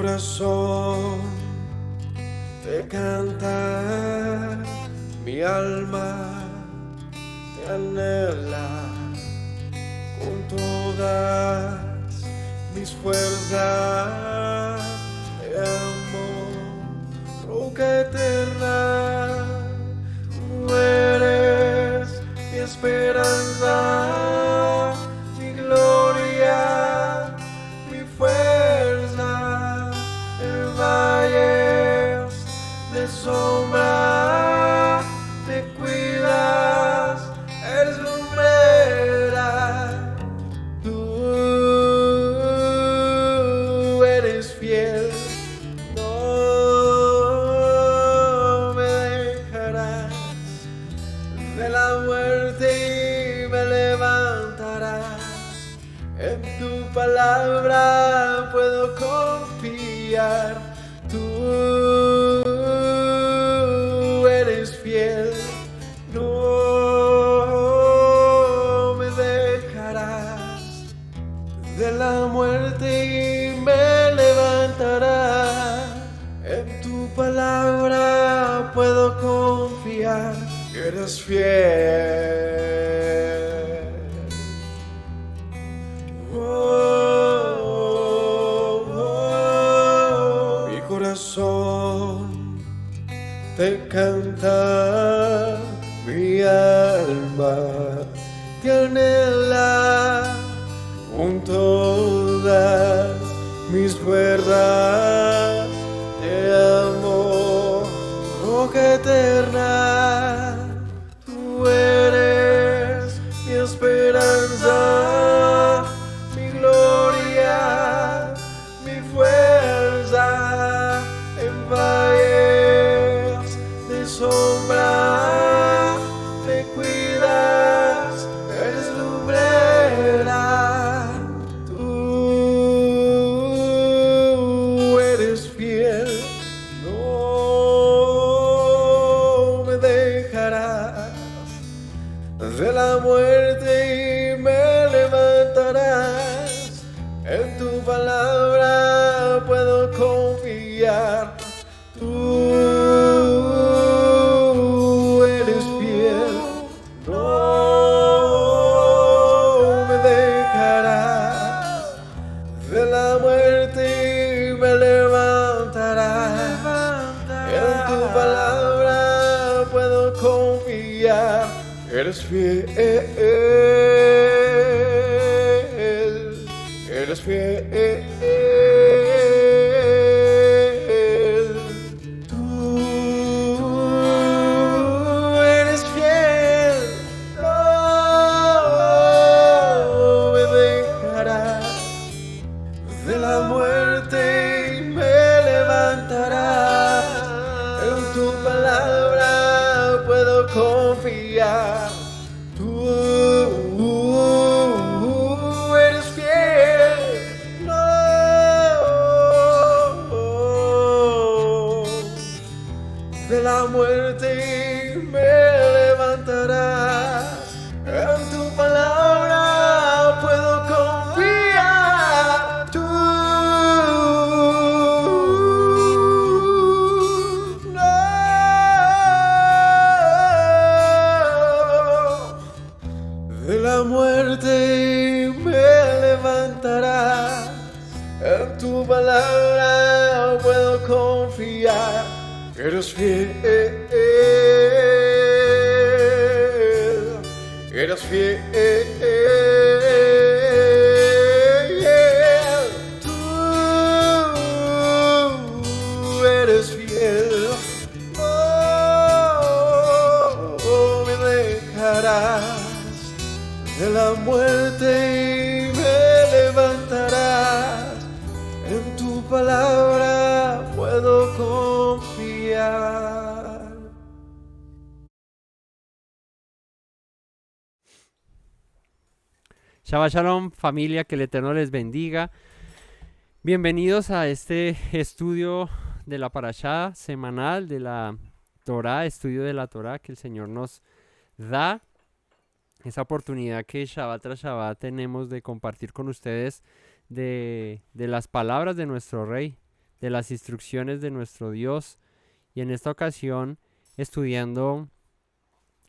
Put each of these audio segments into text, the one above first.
corazón te canta, mi alma te anhela con todas mis fuerzas. Te amo, roca eterna, tú eres mi esperanza, mi gloria, mi fuerza. En valles de sombra te cuidas, eres lumbrera. Tú eres fiel, no me dejarás. De la muerte y me levantarás. En tu palabra puedo confiar. Tú eres fiel, no me dejarás. De la muerte y me levantarás. En tu palabra puedo confiar. Eres fiel. Mi corazón te canta, mi alma te anhela con todas mis fuerzas. Te amo, roca eterna, tú eres mi esperanza, mi gloria, mi fuerza. En valles de sombra te cuidas, eres lumbrera. Tú eres fiel, no me dejarás. De la muerte y me levantarás. En tu palabra puedo confiar. Tú eres fiel, no me dejarás. De la muerte y me levantarás. En tu palabra puedo confiar. Eres fiel, eres fiel. Tú eres fiel, no me dejarás. De la muerte y me levantarás. En tu palabra puedo confiar. Tú eres fiel, no de la muerte y me levantarás. En tu palabra puedo confiar. Tú no de la muerte me levantarás. En tu palabra puedo confiar. Eres fiel, eres fiel. Tú eres fiel, no me dejarás. De la muerte y me levantarás. En tu palabra puedo confiar. Shabbat Shalom, familia, que el Eterno les bendiga. Bienvenidos a este estudio de la Parashá semanal de la Torá, estudio de la Torá que el Señor nos da. Esa oportunidad que Shabbat tras Shabbat tenemos de compartir con ustedes de las palabras de nuestro Rey, de las instrucciones de nuestro Dios. Y en esta ocasión estudiando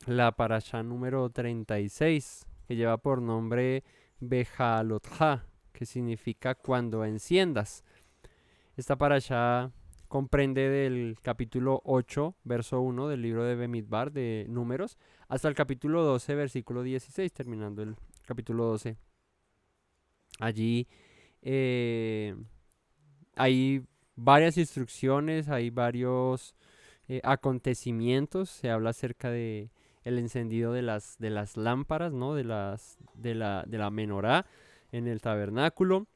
la parashá número 36, que lleva por nombre Bejalotja, que significa cuando enciendas. Esta parashá comprende del capítulo 8, verso 1 del libro de Bemidbar, de Números, hasta el capítulo 12, versículo 16, terminando el capítulo 12. Allí hay varias instrucciones, hay varios acontecimientos. Se habla acerca de el encendido de las lámparas, ¿no? de la menorá en el tabernáculo,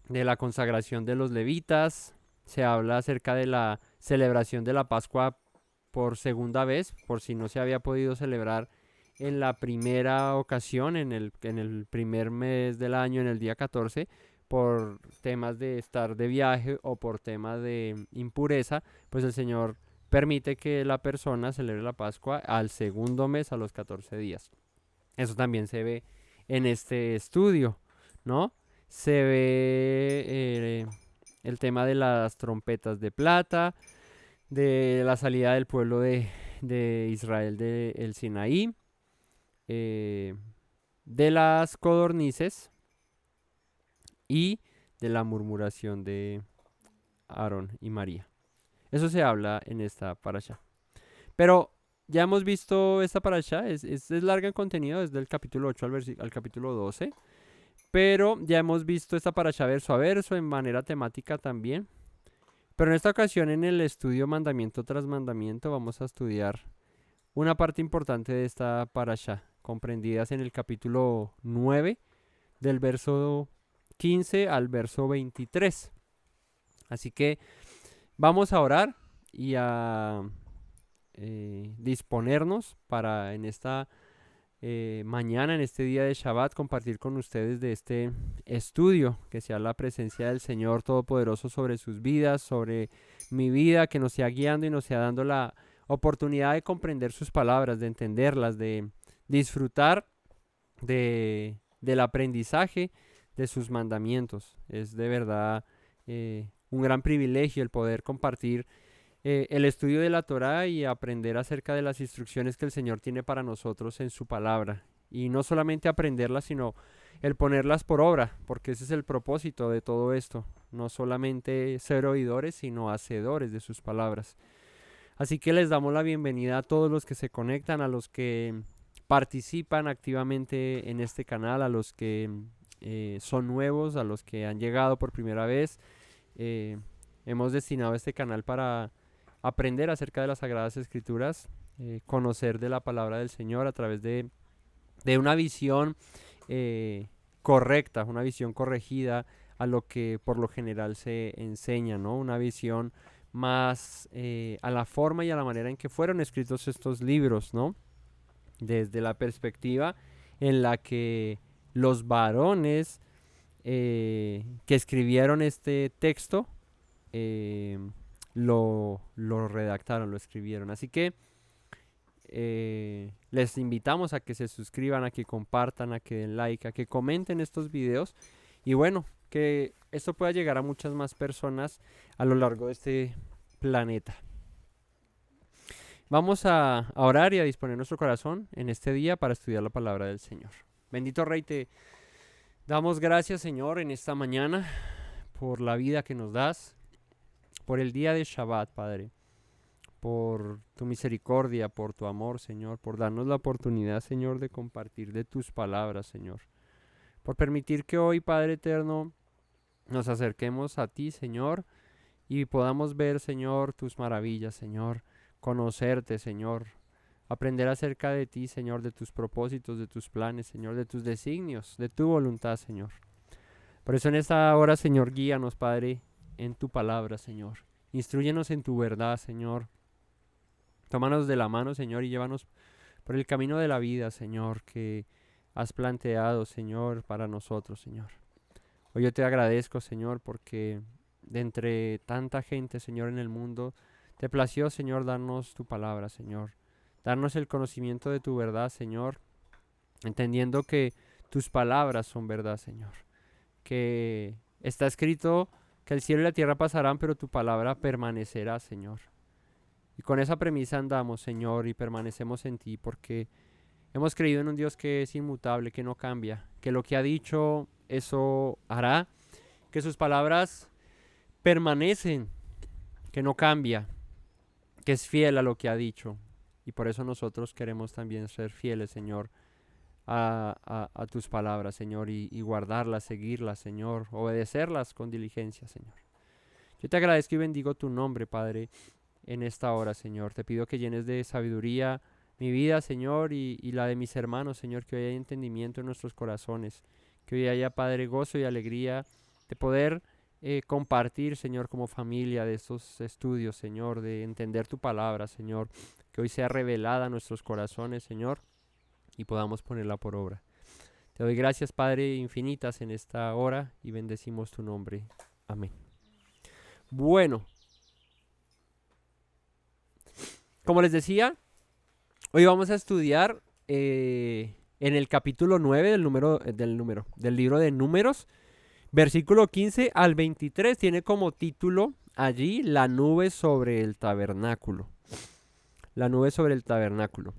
de la consagración de los levitas. Se habla acerca de la celebración de la Pascua por segunda vez, por si no se había podido celebrar en la primera ocasión, en el primer mes del año, en el día 14, por temas de estar de viaje o por temas de impureza, pues el Señor permite que la persona celebre la Pascua al segundo mes, a los 14 días. Eso también se ve en este estudio, ¿no? Se ve el tema de las trompetas de plata, de la salida del pueblo de Israel del Sinaí, de las codornices y de la murmuración de Aarón y María. Eso se habla en esta parashá. Pero ya hemos visto esta parashá, es larga en contenido, desde el capítulo 8 al capítulo 12. Pero ya hemos visto esta parashá verso a verso, en manera temática también. Pero en esta ocasión, en el estudio mandamiento tras mandamiento, vamos a estudiar una parte importante de esta parashá, comprendidas en el capítulo 9, del verso 15 al verso 23. Así que vamos a orar y a disponernos para en esta mañana, en este día de Shabbat, compartir con ustedes de este estudio, que sea la presencia del Señor Todopoderoso sobre sus vidas, sobre mi vida, que nos sea guiando y nos sea dando la oportunidad de comprender sus palabras, de entenderlas, de disfrutar del aprendizaje de sus mandamientos. Es de verdad un gran privilegio el poder compartir el estudio de la Torá y aprender acerca de las instrucciones que el Señor tiene para nosotros en su palabra. Y no solamente aprenderlas, sino el ponerlas por obra, porque ese es el propósito de todo esto. No solamente ser oidores, sino hacedores de sus palabras. Así que les damos la bienvenida a todos los que se conectan, a los que participan activamente en este canal, a los que son nuevos, a los que han llegado por primera vez. Hemos destinado este canal para aprender acerca de las Sagradas Escrituras, conocer de la palabra del Señor a través de una visión correcta, una visión corregida a lo que por lo general se enseña, ¿no? Una visión más a la forma y a la manera en que fueron escritos estos libros, ¿no? Desde la perspectiva en la que los varones que escribieron este texto lo redactaron, lo escribieron. Así que les invitamos a que se suscriban, a que compartan, a que den like, a que comenten estos videos y bueno, que esto pueda llegar a muchas más personas a lo largo de este planeta. Vamos a orar y a disponer nuestro corazón en este día para estudiar la palabra del Señor. Bendito Rey, te damos gracias, Señor, en esta mañana por la vida que nos das, por el día de Shabbat, Padre, por tu misericordia, por tu amor, Señor, por darnos la oportunidad, Señor, de compartir de tus palabras, Señor, por permitir que hoy, Padre eterno, nos acerquemos a ti, Señor, y podamos ver, Señor, tus maravillas, Señor, conocerte, Señor, aprender acerca de ti, Señor, de tus propósitos, de tus planes, Señor, de tus designios, de tu voluntad, Señor. Por eso en esta hora, Señor, guíanos, Padre, en tu palabra, Señor. Instrúyenos en tu verdad, Señor. Tómanos de la mano, Señor, y llévanos por el camino de la vida, Señor, que has planteado, Señor, para nosotros, Señor. Hoy yo te agradezco, Señor, porque de entre tanta gente, Señor, en el mundo, te plació, Señor, darnos tu palabra, Señor. Darnos el conocimiento de tu verdad, Señor, entendiendo que tus palabras son verdad, Señor. Que está escrito que el cielo y la tierra pasarán, pero tu palabra permanecerá, Señor. Y con esa premisa andamos, Señor, y permanecemos en ti, porque hemos creído en un Dios que es inmutable, que no cambia, que lo que ha dicho, eso hará, que sus palabras permanecen, que no cambia, que es fiel a lo que ha dicho. Y por eso nosotros queremos también ser fieles, Señor, a tus palabras, Señor, y guardarlas, seguirlas, Señor, obedecerlas con diligencia, Señor. Yo te agradezco y bendigo tu nombre, Padre, en esta hora, Señor. Te pido que llenes de sabiduría mi vida, Señor, y la de mis hermanos, Señor, que hoy haya entendimiento en nuestros corazones, que hoy haya, Padre, gozo y alegría de poder compartir, Señor, como familia de estos estudios, Señor, de entender tu palabra, Señor, que hoy sea revelada a nuestros corazones, Señor, y podamos ponerla por obra. Te doy gracias, Padre, infinitas en esta hora y bendecimos tu nombre. Amén. Bueno, como les decía, hoy vamos a estudiar en el capítulo 9 del libro de Números, versículo 15 al 23, tiene como título allí la nube sobre el tabernáculo. La nube sobre el tabernáculo.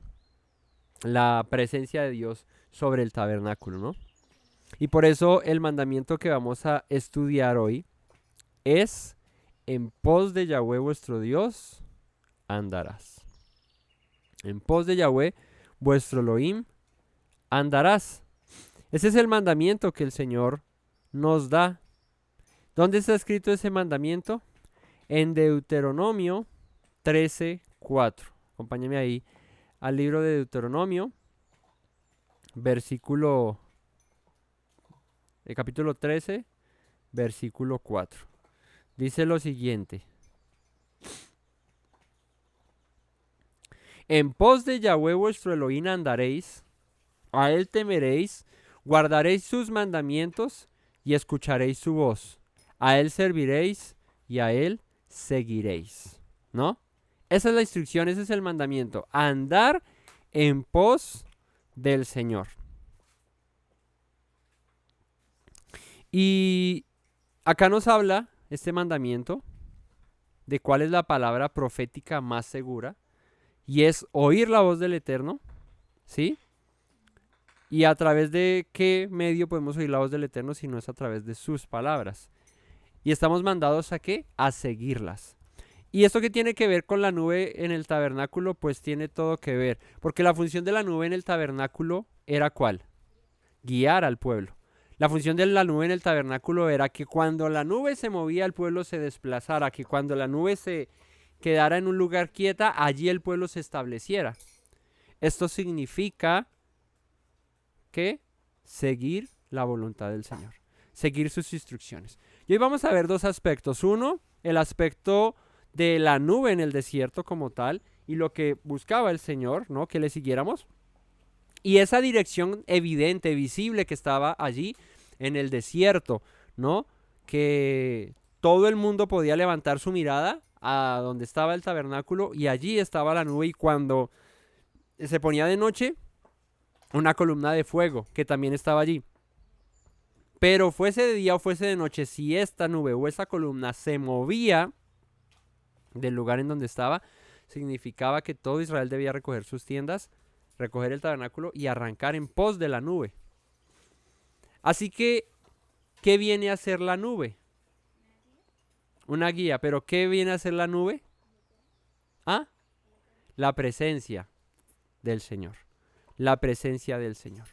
La presencia de Dios sobre el tabernáculo, ¿no? Y por eso el mandamiento que vamos a estudiar hoy es: en pos de Yahweh vuestro Dios andarás. En pos de Yahweh vuestro Elohim andarás. Ese es el mandamiento que el Señor nos da. ¿Dónde está escrito ese mandamiento? En Deuteronomio 13:4. Acompáñame ahí al libro de Deuteronomio, capítulo 13, versículo 4. Dice lo siguiente: en pos de Yahweh vuestro Elohim andaréis, a él temeréis, guardaréis sus mandamientos y escucharéis su voz. A él serviréis y a él seguiréis. ¿No? Esa es la instrucción, ese es el mandamiento. Andar en pos del Señor. Y acá nos habla este mandamiento de cuál es la palabra profética más segura. Y es oír la voz del Eterno, ¿sí? ¿Y a través de qué medio podemos oír la voz del Eterno si no es a través de sus palabras? Y estamos mandados ¿a qué? A seguirlas. ¿Y esto qué tiene que ver con la nube en el tabernáculo? Pues tiene todo que ver, porque la función de la nube en el tabernáculo era ¿cuál? Guiar al pueblo. La función de la nube en el tabernáculo era que cuando la nube se movía, el pueblo se desplazara, que cuando la nube se quedara en un lugar quieta, allí el pueblo se estableciera. Esto significa que seguir la voluntad del Señor, seguir sus instrucciones. Y hoy vamos a ver dos aspectos. Uno, el aspecto de la nube en el desierto como tal y lo que buscaba el Señor, ¿no? Que le siguiéramos. Y esa dirección evidente, visible que estaba allí en el desierto, ¿no? Que todo el mundo podía levantar su mirada a donde estaba el tabernáculo y allí estaba la nube, y cuando se ponía de noche, una columna de fuego que también estaba allí. Pero fuese de día o fuese de noche, si esta nube o esa columna se movía del lugar en donde estaba, significaba que todo Israel debía recoger sus tiendas, recoger el tabernáculo y arrancar en pos de la nube. Así que, ¿qué viene a hacer la nube? Una guía, pero ¿qué viene a hacer la nube? ¿Ah? La presencia del Señor. La presencia del Señor.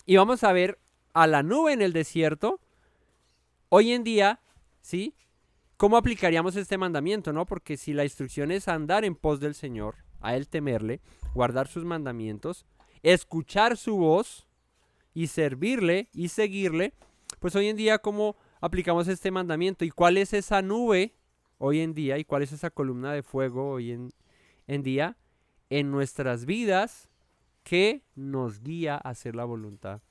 Y vamos a ver a la nube en el desierto. Hoy en día, ¿sí? ¿Cómo aplicaríamos este mandamiento, no? Porque si la instrucción es andar en pos del Señor, a Él temerle, guardar sus mandamientos, escuchar su voz y servirle y seguirle, pues hoy en día, ¿cómo aplicamos este mandamiento? ¿Y cuál es esa nube hoy en día? ¿Y cuál es esa columna de fuego hoy en día en nuestras vidas que nos guía a hacer la voluntad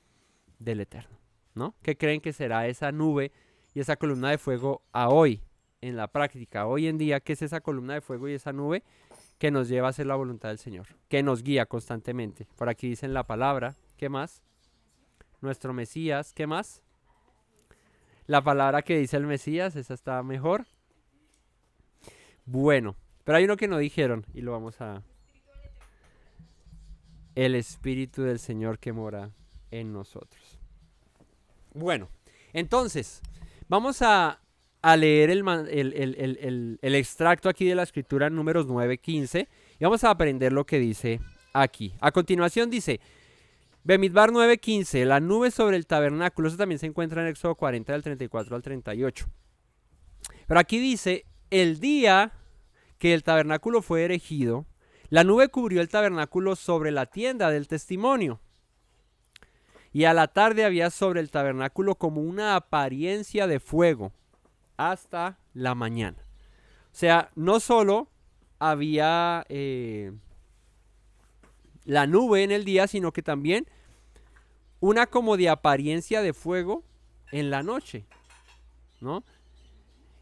del Eterno, ¿no? ¿Qué creen que será esa nube y esa columna de fuego a hoy, en la práctica, hoy en día? ¿Qué es esa columna de fuego y esa nube que nos lleva a hacer la voluntad del Señor? Que nos guía constantemente. Por aquí dicen la palabra. ¿Qué más? Nuestro Mesías. ¿Qué más? La palabra que dice el Mesías, esa está mejor. Bueno, pero hay uno que no dijeron y lo vamos a... El Espíritu del Señor que mora en nosotros. Bueno, entonces, vamos a leer el extracto aquí de la escritura en Números 9:15 y vamos a aprender lo que dice aquí. A continuación dice, Bemidbar 9:15, la nube sobre el tabernáculo, eso también se encuentra en Éxodo 40 del 34 al 38. Pero aquí dice, el día que el tabernáculo fue erigido, la nube cubrió el tabernáculo sobre la tienda del testimonio. Y a la tarde había sobre el tabernáculo como una apariencia de fuego hasta la mañana. O sea, no solo había la nube en el día, sino que también una como de apariencia de fuego en la noche, ¿no?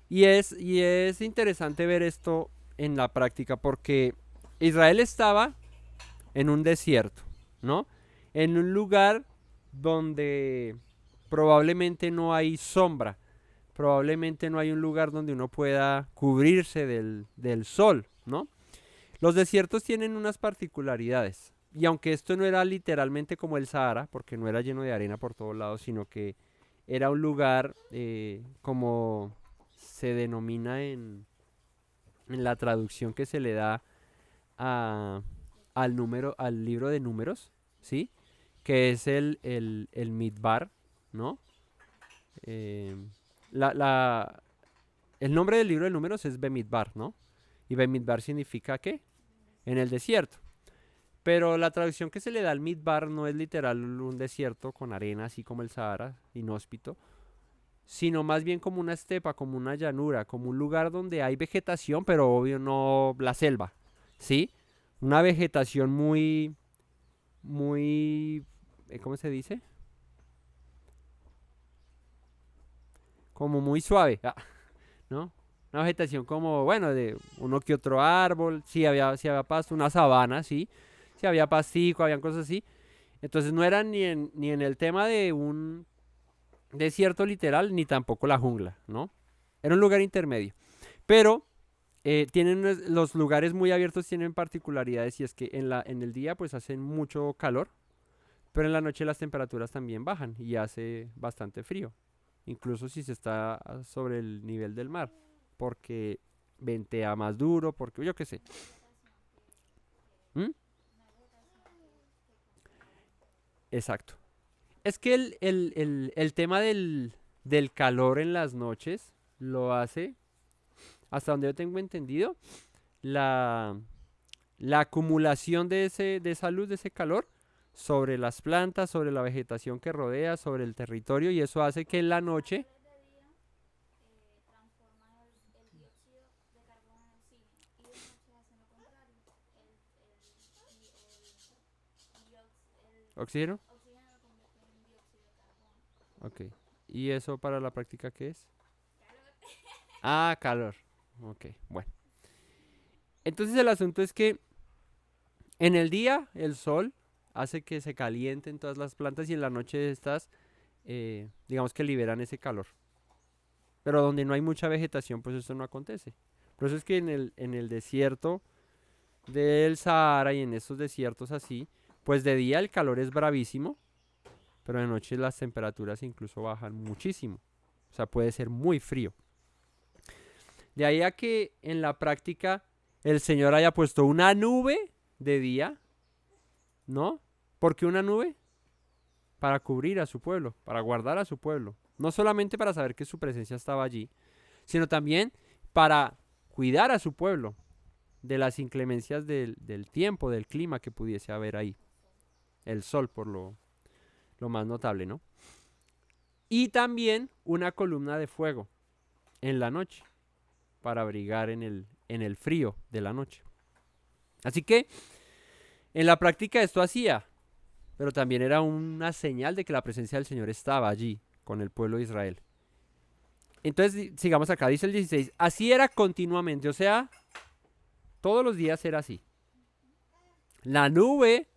Y es interesante ver esto en la práctica porque Israel estaba en un desierto, ¿no? En un lugar donde probablemente no hay sombra, probablemente no hay un lugar donde uno pueda cubrirse del sol, ¿no? Los desiertos tienen unas particularidades, y aunque esto no era literalmente como el Sahara, porque no era lleno de arena por todos lados, sino que era un lugar como se denomina en la traducción que se le da al libro de números, ¿sí? Que es el Midbar, ¿no? Eh, el nombre del libro de números es Bemidbar, ¿no? Y Bemidbar significa ¿qué? En el desierto. Pero la traducción que se le da al Midbar no es literal un desierto con arena, así como el Sahara, inhóspito, sino más bien como una estepa, como una llanura, como un lugar donde hay vegetación, pero obvio no la selva, ¿sí? Una vegetación muy, muy, ¿cómo se dice? Como muy suave, ¿no? Una vegetación como, bueno, de uno que otro árbol, sí había pasto, una sabana, sí había pastico, habían cosas así. Entonces no era ni en el tema de un desierto literal, ni tampoco la jungla, ¿no? Era un lugar intermedio. Pero los lugares muy abiertos tienen particularidades y es que en el día pues hacen mucho calor, pero en la noche las temperaturas también bajan y hace bastante frío, incluso si se está sobre el nivel del mar, porque ventea más duro, porque yo qué sé. ¿Mm? Exacto. Es que el tema del calor en las noches lo hace, hasta donde yo tengo entendido, la, la acumulación de esa luz, de ese calor, sobre las plantas, sobre la vegetación que rodea, sobre el territorio, y eso hace que en la noche, ¿oxígeno? Ok. ¿Y eso para la práctica qué es? Ah, calor. Ok, bueno. Entonces el asunto es que en el día el sol hace que se calienten todas las plantas y en la noche estas, digamos que liberan ese calor. Pero donde no hay mucha vegetación, pues eso no acontece. Por eso es que en el desierto del Sahara y en estos desiertos así, pues de día el calor es bravísimo, pero de noche las temperaturas incluso bajan muchísimo. O sea, puede ser muy frío. De ahí a que en la práctica el Señor haya puesto una nube de día, ¿no? ¿Por qué una nube? Para cubrir a su pueblo, para guardar a su pueblo. No solamente para saber que su presencia estaba allí, sino también para cuidar a su pueblo de las inclemencias del tiempo, del clima que pudiese haber ahí. El sol, por lo más notable, ¿no? Y también una columna de fuego en la noche, para abrigar en el frío de la noche. Así que en la práctica esto hacía, pero también era una señal de que la presencia del Señor estaba allí con el pueblo de Israel. Entonces sigamos acá, dice el 16, así era continuamente, o sea, todos los días era así. La nube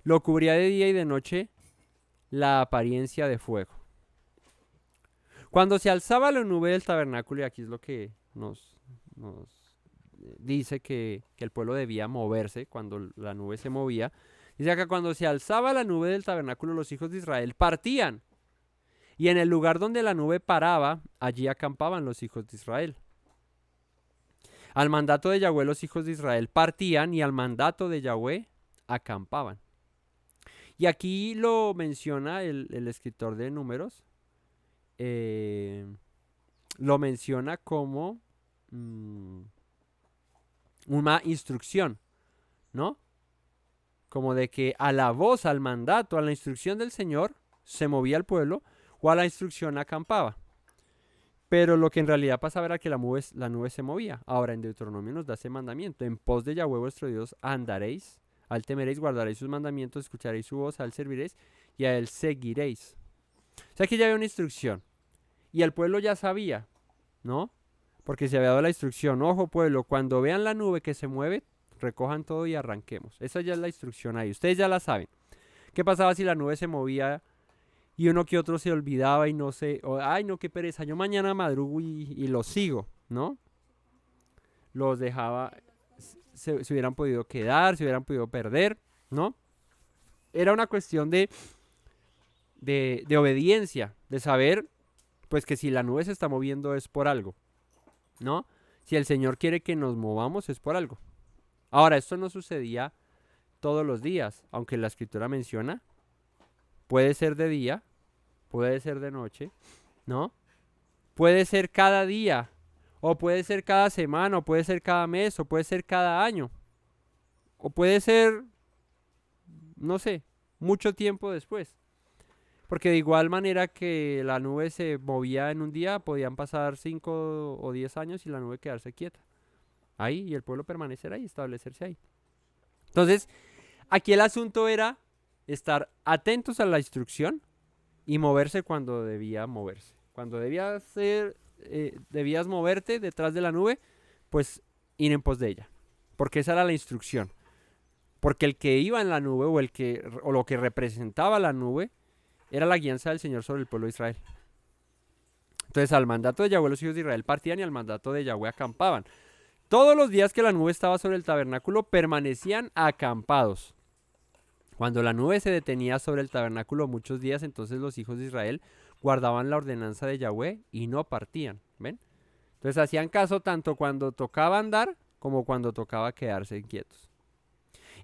lo cubría de día y de noche la apariencia de fuego. Cuando se alzaba la nube del tabernáculo, y aquí es lo que nos dice que el pueblo debía moverse cuando la nube se movía. Dice acá, cuando se alzaba la nube del tabernáculo, los hijos de Israel partían. Y en el lugar donde la nube paraba, allí acampaban los hijos de Israel. Al mandato de Yahweh los hijos de Israel partían y al mandato de Yahweh acampaban. Y aquí lo menciona el escritor de Números. Lo menciona como una instrucción, ¿no? Como de que a la voz, al mandato, a la instrucción del Señor, se movía el pueblo o a la instrucción acampaba. Pero lo que en realidad pasaba era que la nube se movía. Ahora en Deuteronomio nos da ese mandamiento. En pos de Yahweh vuestro Dios andaréis, a él temeréis, guardaréis sus mandamientos, escucharéis su voz, a él serviréis y a él seguiréis. O sea que ya había una instrucción. Y el pueblo ya sabía, ¿no? Porque se había dado la instrucción. Ojo pueblo, cuando vean la nube que se mueve, recojan todo y arranquemos. Esa ya es la instrucción ahí. Ustedes ya la saben. ¿Qué pasaba si la nube se movía y uno que otro se olvidaba y no sé, ay no, qué pereza, yo mañana madrugo y los sigo, ¿no? Los dejaba, se hubieran podido quedar, se hubieran podido perder, ¿no? Era una cuestión de obediencia, de saber, pues que si la nube se está moviendo es por algo, ¿no? Si el Señor quiere que nos movamos es por algo. Ahora, esto no sucedía todos los días, aunque la Escritura menciona, puede ser de día, puede ser de noche, ¿no? Puede ser cada día, o puede ser cada semana, o puede ser cada mes, o puede ser cada año, o puede ser, no sé, mucho tiempo después. Porque de igual manera que la nube se movía en un día, podían pasar 5 o 10 años y la nube quedarse quieta. Ahí, y el pueblo permanecer ahí, establecerse ahí. Entonces, aquí el asunto era estar atentos a la instrucción y moverse cuando debía moverse. Cuando debías moverte detrás de la nube, pues ir en pos de ella. Porque esa era la instrucción. Porque el que iba en la nube o lo que representaba la nube era la guianza del Señor sobre el pueblo de Israel. Entonces al mandato de Yahweh los hijos de Israel partían y al mandato de Yahweh acampaban. Todos los días que la nube estaba sobre el tabernáculo permanecían acampados. Cuando la nube se detenía sobre el tabernáculo muchos días, entonces los hijos de Israel guardaban la ordenanza de Yahweh y no partían. ¿Ven? Entonces hacían caso tanto cuando tocaba andar como cuando tocaba quedarse quietos.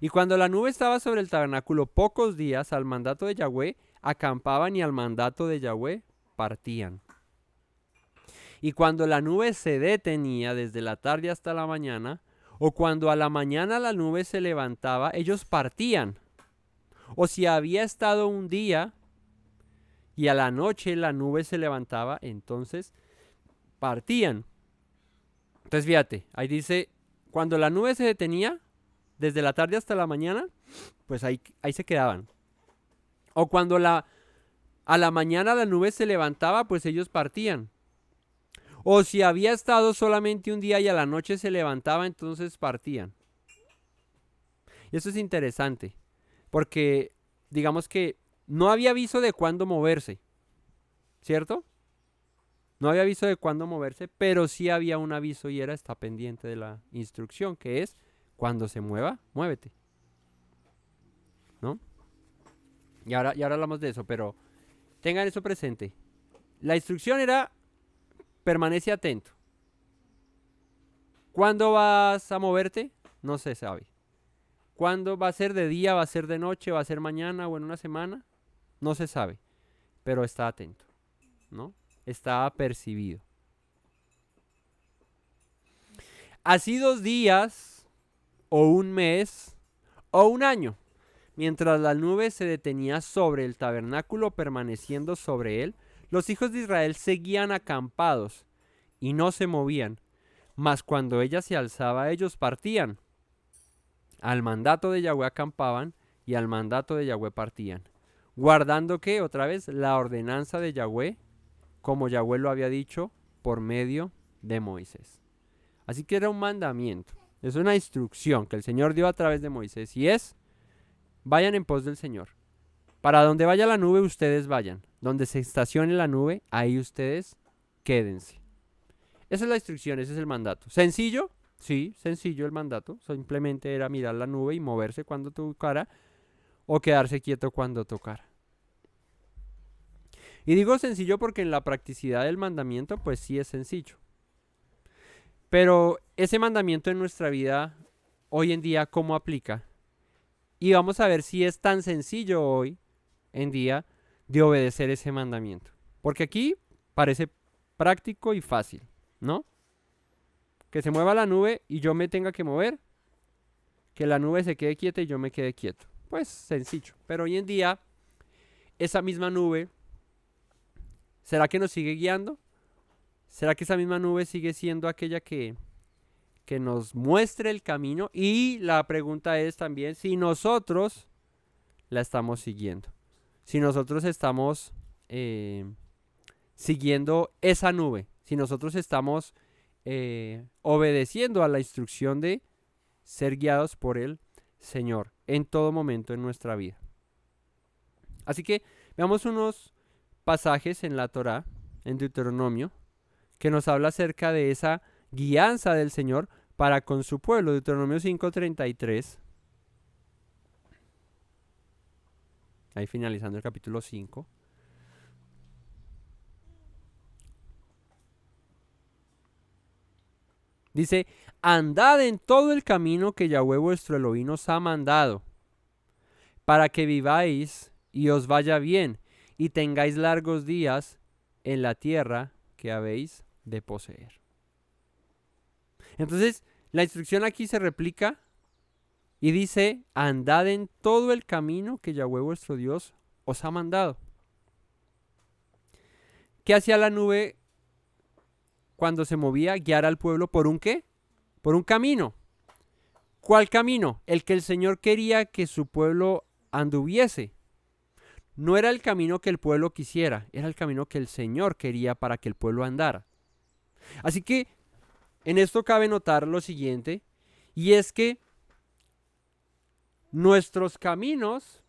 Y cuando la nube estaba sobre el tabernáculo pocos días, al mandato de Yahweh acampaban y al mandato de Yahweh partían. Y cuando la nube se detenía desde la tarde hasta la mañana, o cuando a la mañana la nube se levantaba, ellos partían. O si había estado un día y a la noche la nube se levantaba, entonces partían. Entonces fíjate, ahí dice, cuando la nube se detenía, desde la tarde hasta la mañana, pues ahí se quedaban. O cuando a la mañana la nube se levantaba, pues ellos partían. O si había estado solamente un día y a la noche se levantaba, entonces partían. Y eso es interesante, porque digamos que no había aviso de cuándo moverse, ¿cierto? No había aviso de cuándo moverse, pero sí había un aviso y era está pendiente de la instrucción, que es cuando se mueva, muévete, ¿no? Y ahora hablamos de eso, pero tengan eso presente. La instrucción era permanece atento. ¿Cuándo vas a moverte? No se sabe. ¿Cuándo va a ser de día, va a ser de noche, va a ser mañana o en una semana? No se sabe, pero está atento, ¿no? Está apercibido. Así 2 días, o un mes, o un año, mientras la nube se detenía sobre el tabernáculo permaneciendo sobre él, los hijos de Israel seguían acampados y no se movían, mas cuando ella se alzaba ellos partían. Al mandato de Yahweh acampaban y al mandato de Yahweh partían, guardando que otra vez la ordenanza de Yahweh, como Yahweh lo había dicho por medio de Moisés. Así que era un mandamiento, es una instrucción que el Señor dio a través de Moisés y es, vayan en pos del Señor. Para donde vaya la nube ustedes vayan, donde se estacione la nube, ahí ustedes quédense. Esa es la instrucción, ese es el mandato. ¿Sencillo? Sí, sencillo el mandato. Simplemente era mirar la nube y moverse cuando tocara o quedarse quieto cuando tocara. Y digo sencillo porque en la practicidad del mandamiento pues sí es sencillo. Pero ese mandamiento en nuestra vida hoy en día, ¿cómo aplica? Y vamos a ver si es tan sencillo hoy en día de obedecer ese mandamiento. Porque aquí parece práctico y fácil, ¿no? Que se mueva la nube y yo me tenga que mover, que la nube se quede quieta y yo me quede quieto. Pues sencillo. Pero hoy en día, esa misma nube, ¿será que nos sigue guiando? ¿Será que esa misma nube sigue siendo aquella que nos muestre el camino? Y la pregunta es también si nosotros la estamos siguiendo. Si nosotros estamos siguiendo esa nube. Si nosotros estamos obedeciendo a la instrucción de ser guiados por el Señor en todo momento en nuestra vida. Así que veamos unos pasajes en la Torá, en Deuteronomio, que nos habla acerca de esa guianza del Señor para con su pueblo. Deuteronomio 5:33. Ahí finalizando el capítulo 5. Dice, andad en todo el camino que Yahweh vuestro Elohim os ha mandado, para que viváis y os vaya bien, y tengáis largos días en la tierra que habéis de poseer. Entonces, la instrucción aquí se replica y dice, andad en todo el camino que Yahweh vuestro Dios os ha mandado. ¿Qué hacía la nube cuando se movía? Guiar al pueblo por un ¿qué? Por un camino. ¿Cuál camino? El que el Señor quería que su pueblo anduviese. No era el camino que el pueblo quisiera, era el camino que el Señor quería para que el pueblo andara. Así que en esto cabe notar lo siguiente, y es que nuestros caminos,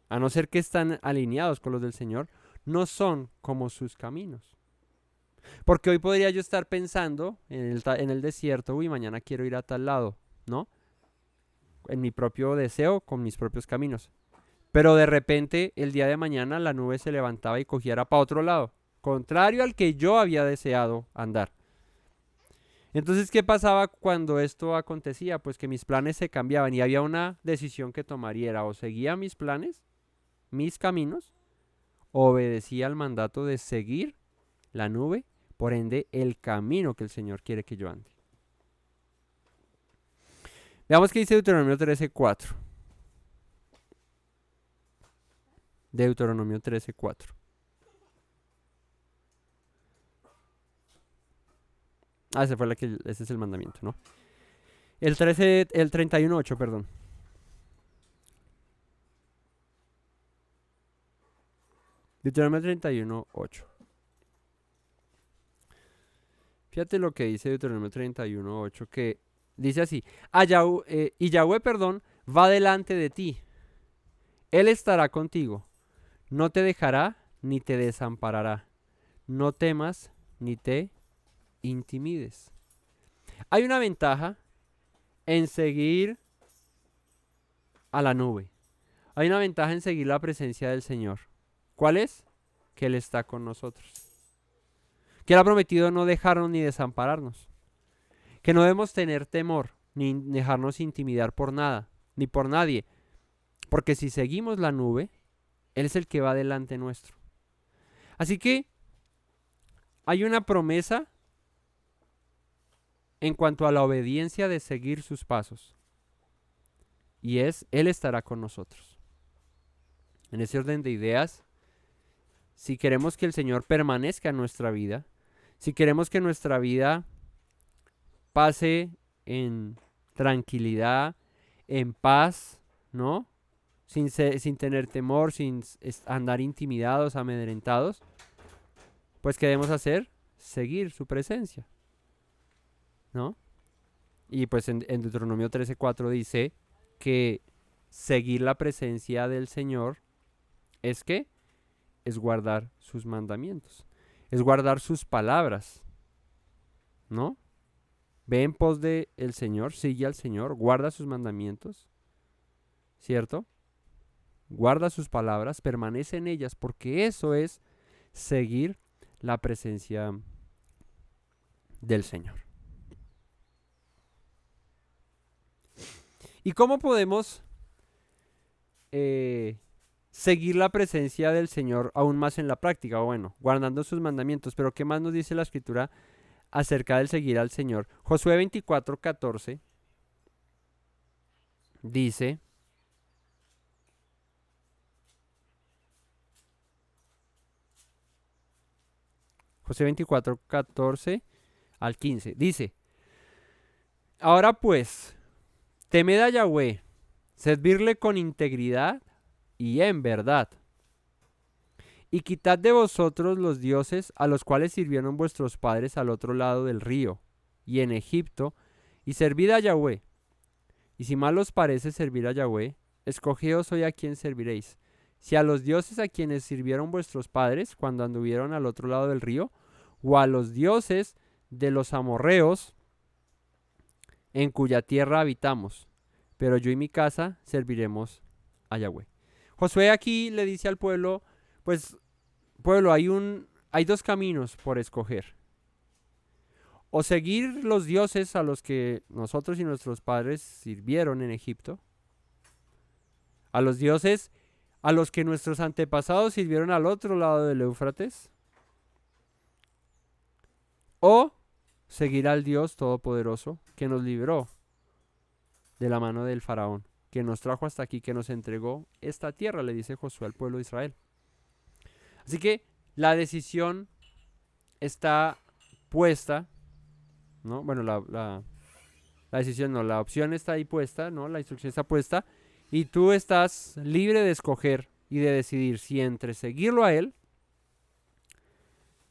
a no ser que están alineados con los del Señor, no son como sus caminos. Porque hoy podría yo estar pensando en el desierto, uy, mañana quiero ir a tal lado, ¿no? En mi propio deseo, con mis propios caminos. Pero de repente, el día de mañana, la nube se levantaba y cogiera para otro lado, contrario al que yo había deseado andar. Entonces, ¿qué pasaba cuando esto acontecía? Pues que mis planes se cambiaban y había una decisión que tomar y era o seguía mis planes, mis caminos, o obedecía al mandato de seguir la nube, por ende, el camino que el Señor quiere que yo ande. Veamos qué dice Deuteronomio 13:4. Deuteronomio 13:4. Ese es el mandamiento, ¿no? El 31:8, perdón. Deuteronomio 31:8. Fíjate lo que dice Deuteronomio 31:8, que dice así, y Yahweh, va delante de ti. Él estará contigo. No te dejará ni te desamparará. No temas ni te intimides. Hay una ventaja en seguir a la nube. Hay una ventaja en seguir la presencia del Señor. ¿Cuál es? Que Él está con nosotros. Que Él ha prometido no dejarnos ni desampararnos. Que no debemos tener temor ni dejarnos intimidar por nada, ni por nadie. Porque si seguimos la nube, Él es el que va delante nuestro. Así que hay una promesa en cuanto a la obediencia de seguir sus pasos. Y es, Él estará con nosotros. En ese orden de ideas, si queremos que el Señor permanezca en nuestra vida, si queremos que nuestra vida pase en tranquilidad, en paz, ¿no? Sin tener temor, sin andar intimidados, amedrentados, pues ¿qué debemos hacer? Seguir su presencia, ¿no? Y pues en Deuteronomio 13:4 dice que seguir la presencia del Señor es que es guardar sus mandamientos. es guardar sus palabras, ¿no? Ve en pos de el Señor, sigue al Señor, guarda sus mandamientos, ¿cierto? Guarda sus palabras, permanece en ellas, porque eso es seguir la presencia del Señor. ¿Y cómo podemos seguir la presencia del Señor aún más en la práctica? Bueno, guardando sus mandamientos. Pero ¿qué más nos dice la Escritura acerca del seguir al Señor? Josué 24:14 dice: Josué 24:14 al 15 dice: Ahora pues, temed a Yahweh, servirle con integridad y en verdad, y quitad de vosotros los dioses a los cuales sirvieron vuestros padres al otro lado del río y en Egipto, y servid a Yahweh. Y si mal os parece servir a Yahweh, escogeos hoy a quién serviréis, si a los dioses a quienes sirvieron vuestros padres cuando anduvieron al otro lado del río, o a los dioses de los amorreos en cuya tierra habitamos, pero yo y mi casa serviremos a Yahweh. Josué aquí le dice al pueblo, pues pueblo, hay dos caminos por escoger. O seguir los dioses a los que nosotros y nuestros padres sirvieron en Egipto, a los dioses a los que nuestros antepasados sirvieron al otro lado del Éufrates, o seguir al Dios Todopoderoso que nos libró de la mano del faraón, que nos trajo hasta aquí, que nos entregó esta tierra, le dice Josué al pueblo de Israel. Así que la decisión está puesta, ¿no? Bueno, la decisión no, la opción está ahí puesta, ¿no? La instrucción está puesta y tú estás libre de escoger y de decidir si entre seguirlo a él,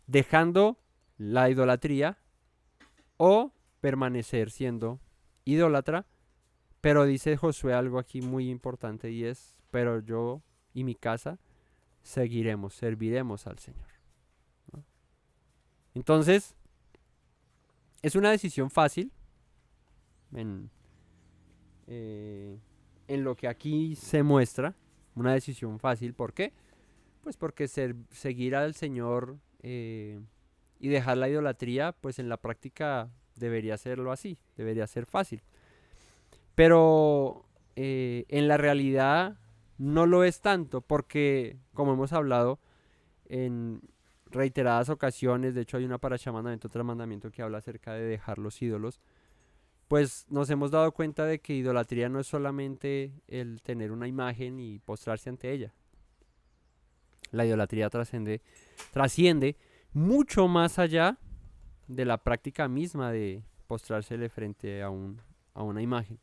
dejando la idolatría, o permanecer siendo idólatra. Pero dice Josué algo aquí muy importante y es: pero yo y mi casa serviremos al Señor, ¿no? Entonces, es una decisión fácil en lo que aquí se muestra, una decisión fácil. ¿Por qué? Pues porque seguir al Señor y dejar la idolatría, pues en la práctica debería serlo así, debería ser fácil. Pero en la realidad no lo es tanto, porque como hemos hablado en reiteradas ocasiones, de hecho hay una parashá mandamiento tras mandamiento que habla acerca de dejar los ídolos, pues nos hemos dado cuenta de que idolatría no es solamente el tener una imagen y postrarse ante ella. La idolatría trasciende mucho más allá de la práctica misma de postrársele frente a una imagen.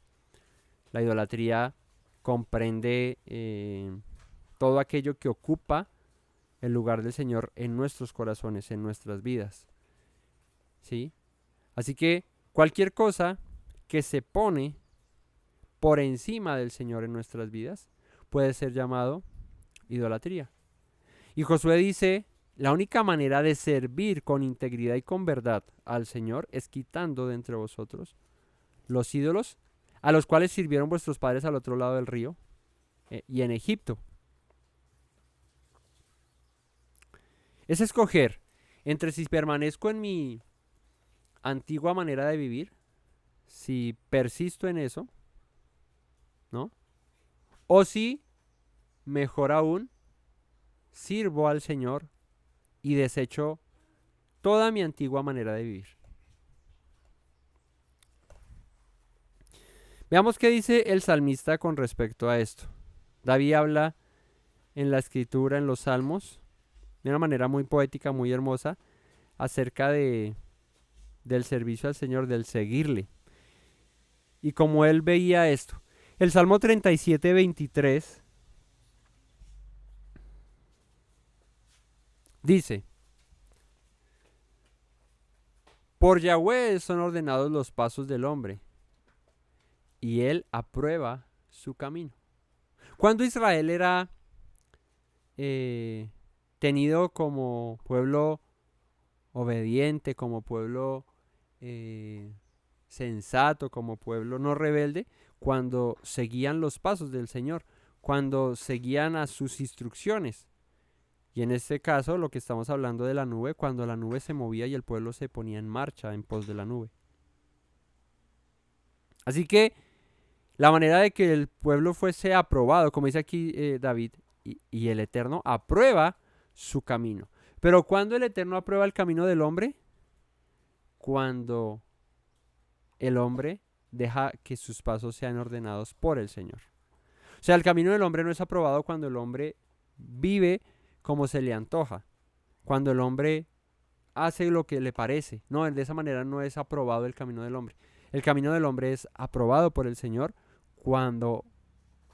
La idolatría comprende todo aquello que ocupa el lugar del Señor en nuestros corazones, en nuestras vidas, ¿sí? Así que cualquier cosa que se pone por encima del Señor en nuestras vidas puede ser llamado idolatría. Y Josué dice: la única manera de servir con integridad y con verdad al Señor es quitando de entre vosotros los ídolos a los cuales sirvieron vuestros padres al otro lado del río y en Egipto. Es escoger entre si permanezco en mi antigua manera de vivir, si persisto en eso, ¿no? O si, mejor aún, sirvo al Señor y desecho toda mi antigua manera de vivir. Veamos qué dice el salmista con respecto a esto. David habla en la escritura, en los salmos, de una manera muy poética, muy hermosa, acerca del servicio al Señor, del seguirle. Y como él veía esto. El Salmo 37:23 dice: por Yahweh son ordenados los pasos del hombre, y él aprueba su camino. Cuando Israel era tenido como pueblo obediente, como pueblo sensato, como pueblo no rebelde, cuando seguían los pasos del Señor, cuando seguían a sus instrucciones. Y en este caso, lo que estamos hablando de la nube, cuando la nube se movía y el pueblo se ponía en marcha en pos de la nube. Así que la manera de que el pueblo fuese aprobado, como dice aquí David, y el Eterno aprueba su camino. Pero ¿cuándo el Eterno aprueba el camino del hombre? Cuando el hombre deja que sus pasos sean ordenados por el Señor. O sea, el camino del hombre no es aprobado cuando el hombre vive como se le antoja, cuando el hombre hace lo que le parece. No, de esa manera no es aprobado el camino del hombre. El camino del hombre es aprobado por el Señor cuando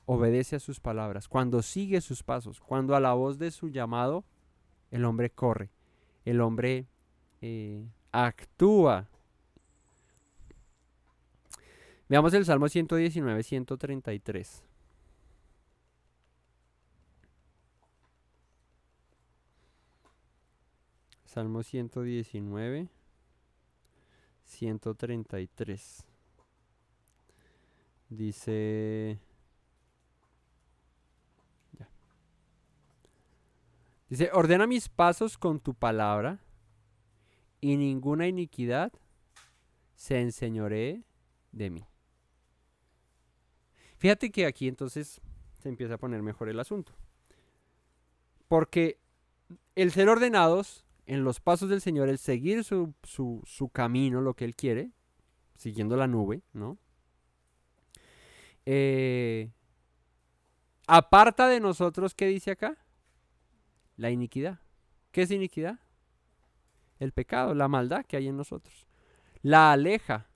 obedece a sus palabras, cuando sigue sus pasos, cuando a la voz de su llamado el hombre corre, el hombre actúa. Veamos el Salmo 119, 133. Salmo 119, 133. Dice... Dice, ordena mis pasos con tu palabra y ninguna iniquidad se enseñoree de mí. Fíjate que aquí entonces se empieza a poner mejor el asunto. Porque el ser ordenados en los pasos del Señor, el seguir su camino, lo que Él quiere, siguiendo la nube, ¿no? Aparta de nosotros, ¿qué dice acá? La iniquidad. ¿Qué es iniquidad? El pecado, la maldad que hay en nosotros. La aleja.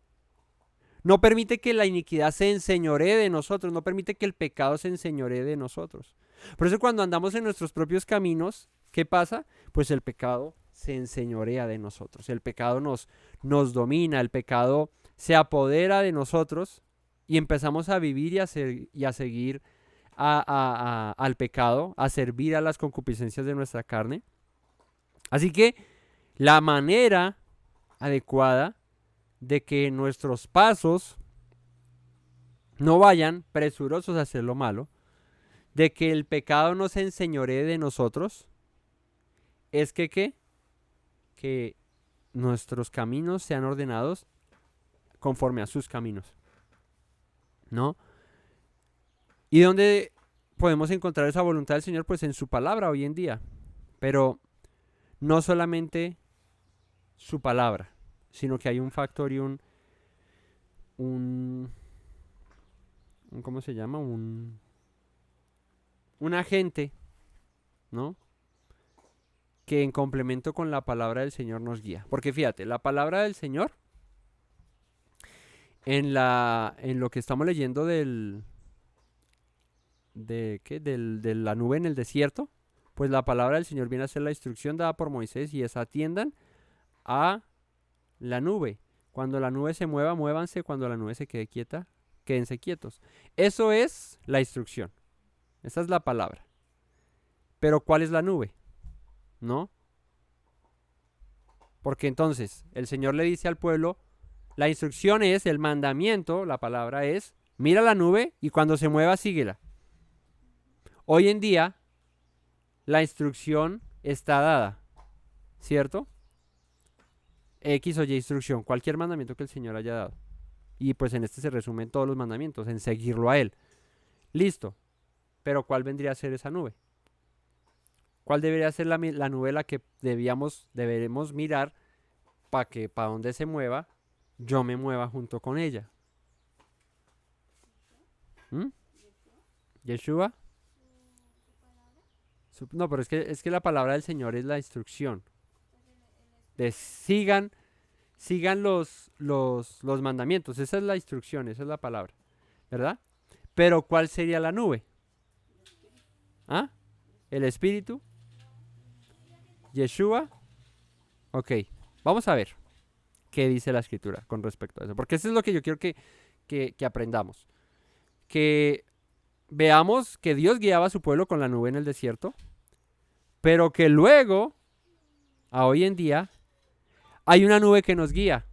No permite que la iniquidad se enseñoree de nosotros, no permite que el pecado se enseñoree de nosotros. Por eso cuando andamos en nuestros propios caminos, ¿qué pasa? Pues el pecado se enseñorea de nosotros, el pecado nos domina, el pecado se apodera de nosotros y empezamos a vivir y a seguir al pecado, a servir a las concupiscencias de nuestra carne. Así que la manera adecuada de que nuestros pasos no vayan presurosos a hacer lo malo, de que el pecado no se enseñoree de nosotros, es que nuestros caminos sean ordenados conforme a sus caminos, ¿no? ¿Y dónde podemos encontrar esa voluntad del Señor? Pues en su palabra hoy en día, pero no solamente su palabra, sino que hay un factor y un ¿cómo se llama? Un agente, ¿no? Que en complemento con la palabra del Señor nos guía. Porque fíjate, la palabra del Señor, en lo que estamos leyendo de la nube en el desierto, pues la palabra del Señor viene a ser la instrucción dada por Moisés y es: atiendan a la nube. Cuando la nube se mueva, muévanse. Cuando la nube se quede quieta, quédense quietos. Eso es la instrucción. Esa es la palabra. Pero ¿cuál es la nube? ¿No? Porque entonces el Señor le dice al pueblo, la instrucción es, el mandamiento, la palabra es, mira la nube y cuando se mueva, síguela. Hoy en día, la instrucción está dada, ¿cierto? X o Y instrucción, cualquier mandamiento que el Señor haya dado. Y pues en este se resumen todos los mandamientos, en seguirlo a Él. Listo. Pero ¿cuál vendría a ser esa nube? ¿Cuál debería ser la nube la que deberemos mirar para que para donde se mueva, yo me mueva junto con ella? ¿Yeshua? No, pero es que la palabra del Señor es la instrucción. De sigan los mandamientos. Esa es la instrucción, esa es la palabra, ¿verdad? Pero ¿cuál sería la nube? ¿Ah? ¿El Espíritu? ¿Yeshua? Ok, vamos a ver qué dice la Escritura con respecto a eso. Porque eso es lo que yo quiero que aprendamos. Que veamos que Dios guiaba a su pueblo con la nube en el desierto, pero que luego, a hoy en día, Hay una nube que nos guía,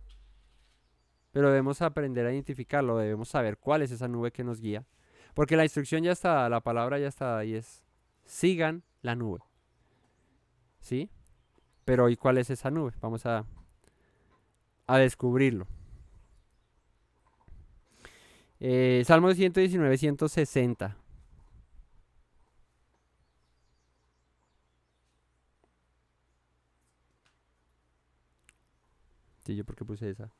pero debemos aprender a identificarlo, debemos saber cuál es esa nube que nos guía. Porque la instrucción ya está, la palabra ya está ahí, es sigan la nube. ¿Sí? Pero ¿y cuál es esa nube? Vamos a descubrirlo. Salmo 119, 160. Sí, yo porque puse esa.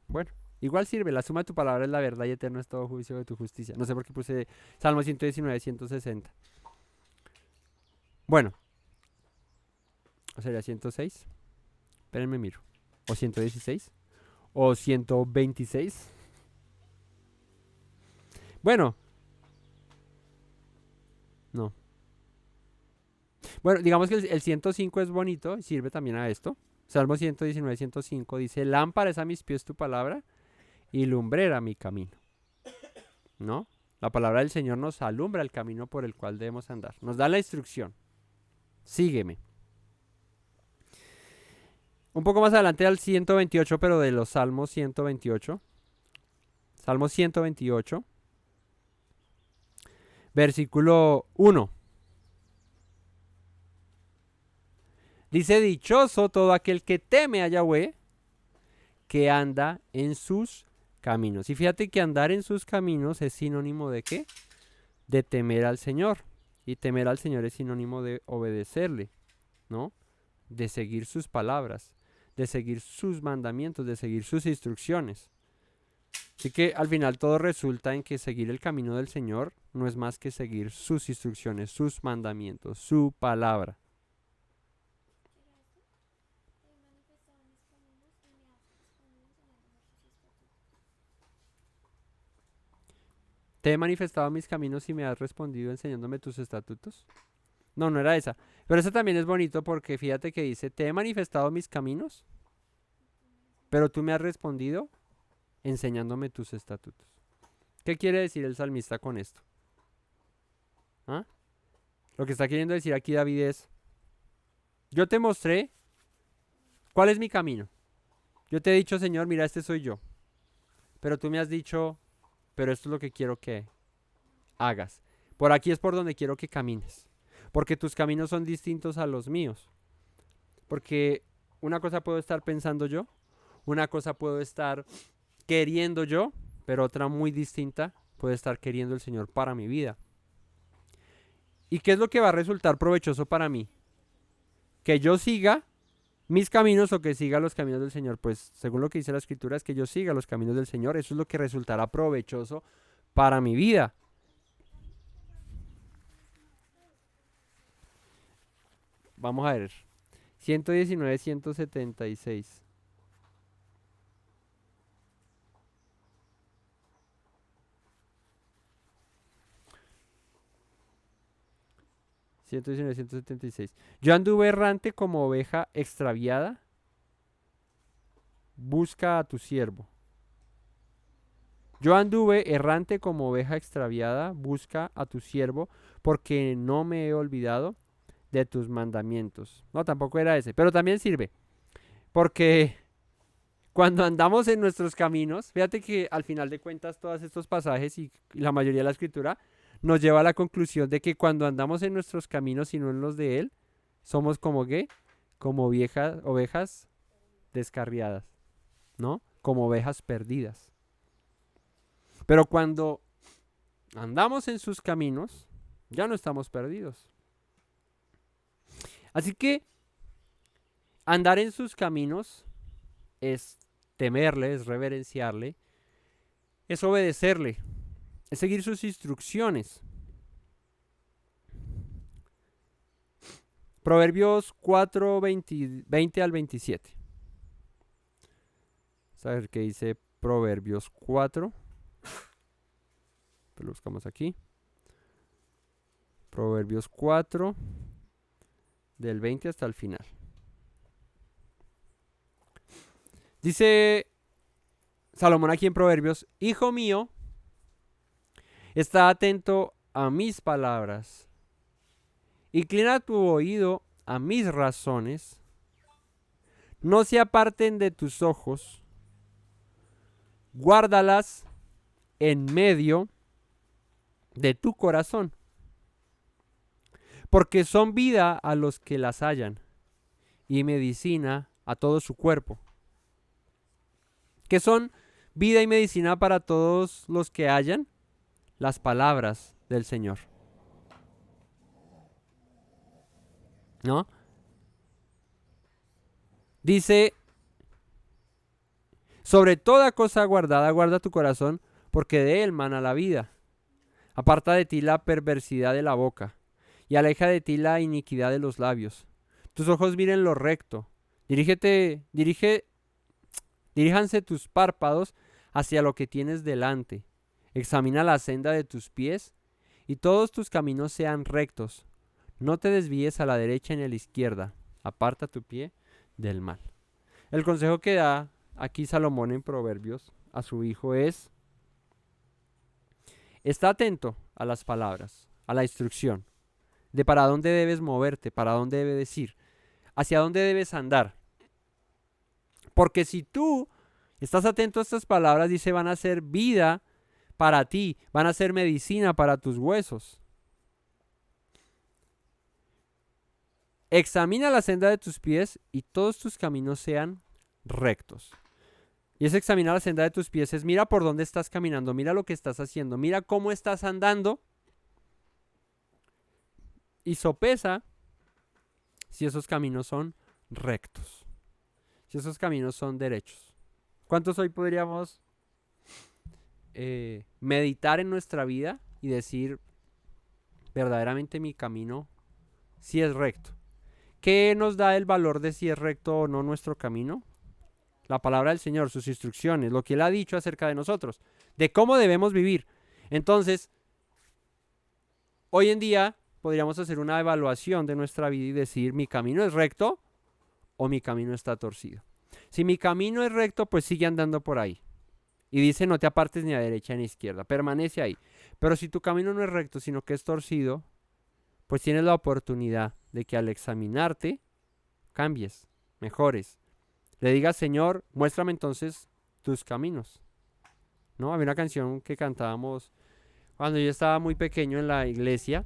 Bueno, igual sirve. La suma de tu palabra es la verdad y eterno es todo juicio de tu justicia. No sé por qué puse Salmo 119, 160. Bueno, o sería 106. Espérenme, miro. O 116. O 126. Bueno, no. Bueno, digamos que el 105 es bonito y sirve también a esto. Salmo 119, 105 dice, lámpara es a mis pies tu palabra y lumbrera mi camino. ¿No? La palabra del Señor nos alumbra el camino por el cual debemos andar. Nos da la instrucción. Sígueme. Un poco más adelante al 128, pero de los Salmos 128. Salmo 128. Versículo 1. Dice, dichoso todo aquel que teme a Yahweh, que anda en sus caminos. Y fíjate que andar en sus caminos es sinónimo de ¿qué? De temer al Señor. Y temer al Señor es sinónimo de obedecerle, ¿no? De seguir sus palabras, de seguir sus mandamientos, de seguir sus instrucciones. Así que al final todo resulta en que seguir el camino del Señor no es más que seguir sus instrucciones, sus mandamientos, su palabra. ¿Te he manifestado mis caminos y me has respondido enseñándome tus estatutos? No, no era esa. Pero esa también es bonito porque fíjate que dice, te he manifestado mis caminos, pero tú me has respondido enseñándome tus estatutos. ¿Qué quiere decir el salmista con esto? ¿Ah? Lo que está queriendo decir aquí David es, yo te mostré cuál es mi camino. Yo te he dicho, Señor, mira, este soy yo. Pero tú me has dicho, pero esto es lo que quiero que hagas. Por aquí es por donde quiero que camines. Porque tus caminos son distintos a los míos. Porque una cosa puedo estar pensando yo, una cosa puedo estar queriendo yo, pero otra muy distinta puede estar queriendo el Señor para mi vida. ¿Y qué es lo que va a resultar provechoso para mí? Que yo siga mis caminos o que siga los caminos del Señor. Pues según lo que dice la Escritura es que yo siga los caminos del Señor. Eso es lo que resultará provechoso para mi vida. Vamos a ver. 119, 176. Yo anduve errante como oveja extraviada. Busca a tu siervo. Yo anduve errante como oveja extraviada. Busca a tu siervo, porque no me he olvidado de tus mandamientos. No, tampoco era ese, pero también sirve. Porque cuando andamos en nuestros caminos, fíjate que al final de cuentas todos estos pasajes y la mayoría de la escritura nos lleva a la conclusión de que cuando andamos en nuestros caminos y no en los de Él, somos como ¿qué? Como ovejas descarriadas, ¿no? Como ovejas perdidas. Pero cuando andamos en sus caminos, ya no estamos perdidos. Así que andar en sus caminos es temerle, es reverenciarle, es obedecerle, es seguir sus instrucciones. Proverbios 4, 20 al 27. Vamos a ver qué dice Proverbios 4. Lo buscamos aquí. Proverbios 4, del 20 hasta el final. Dice Salomón aquí en Proverbios, hijo mío, está atento a mis palabras Inclina tu oído a mis razones, no se aparten de tus ojos, guárdalas en medio de tu corazón, porque son vida a los que las hallan y medicina a todo su cuerpo. ¿Qué son vida y medicina para todos los que hallan? Las palabras del Señor. ¿No? Dice, sobre toda cosa guardada, guarda tu corazón, porque de él mana la vida. Aparta de ti la perversidad de la boca, y aleja de ti la iniquidad de los labios. Tus ojos miren lo recto. Diríjanse tus párpados hacia lo que tienes delante. Examina la senda de tus pies, y todos tus caminos sean rectos. No te desvíes a la derecha ni a la izquierda. Aparta tu pie del mal. El consejo que da aquí Salomón en Proverbios a su hijo es: está atento a las palabras, a la instrucción, de para dónde debes moverte, para dónde debes ir, hacia dónde debes andar. Porque si tú estás atento a estas palabras, dice, van a ser vida para ti, van a ser medicina para tus huesos. Examina la senda de tus pies y todos tus caminos sean rectos. Y ese examinar la senda de tus pies es mira por dónde estás caminando, mira lo que estás haciendo, mira cómo estás andando y sopesa si esos caminos son rectos, si esos caminos son derechos. ¿Cuántos hoy podríamos meditar en nuestra vida y decir verdaderamente mi camino si es recto? ¿Qué nos da el valor de si es recto o no nuestro camino? La palabra del Señor, sus instrucciones, lo que Él ha dicho acerca de nosotros, de cómo debemos vivir. Entonces, hoy en día podríamos hacer una evaluación de nuestra vida y decir, ¿mi camino es recto o mi camino está torcido? Si mi camino es recto, pues sigue andando por ahí. Y dice, no te apartes ni a derecha ni a izquierda, permanece ahí. Pero si tu camino no es recto, sino que es torcido, pues tienes la oportunidad de que al examinarte, cambies, mejores. Le digas, Señor, muéstrame entonces tus caminos. ¿No? Había una canción que cantábamos cuando yo estaba muy pequeño en la iglesia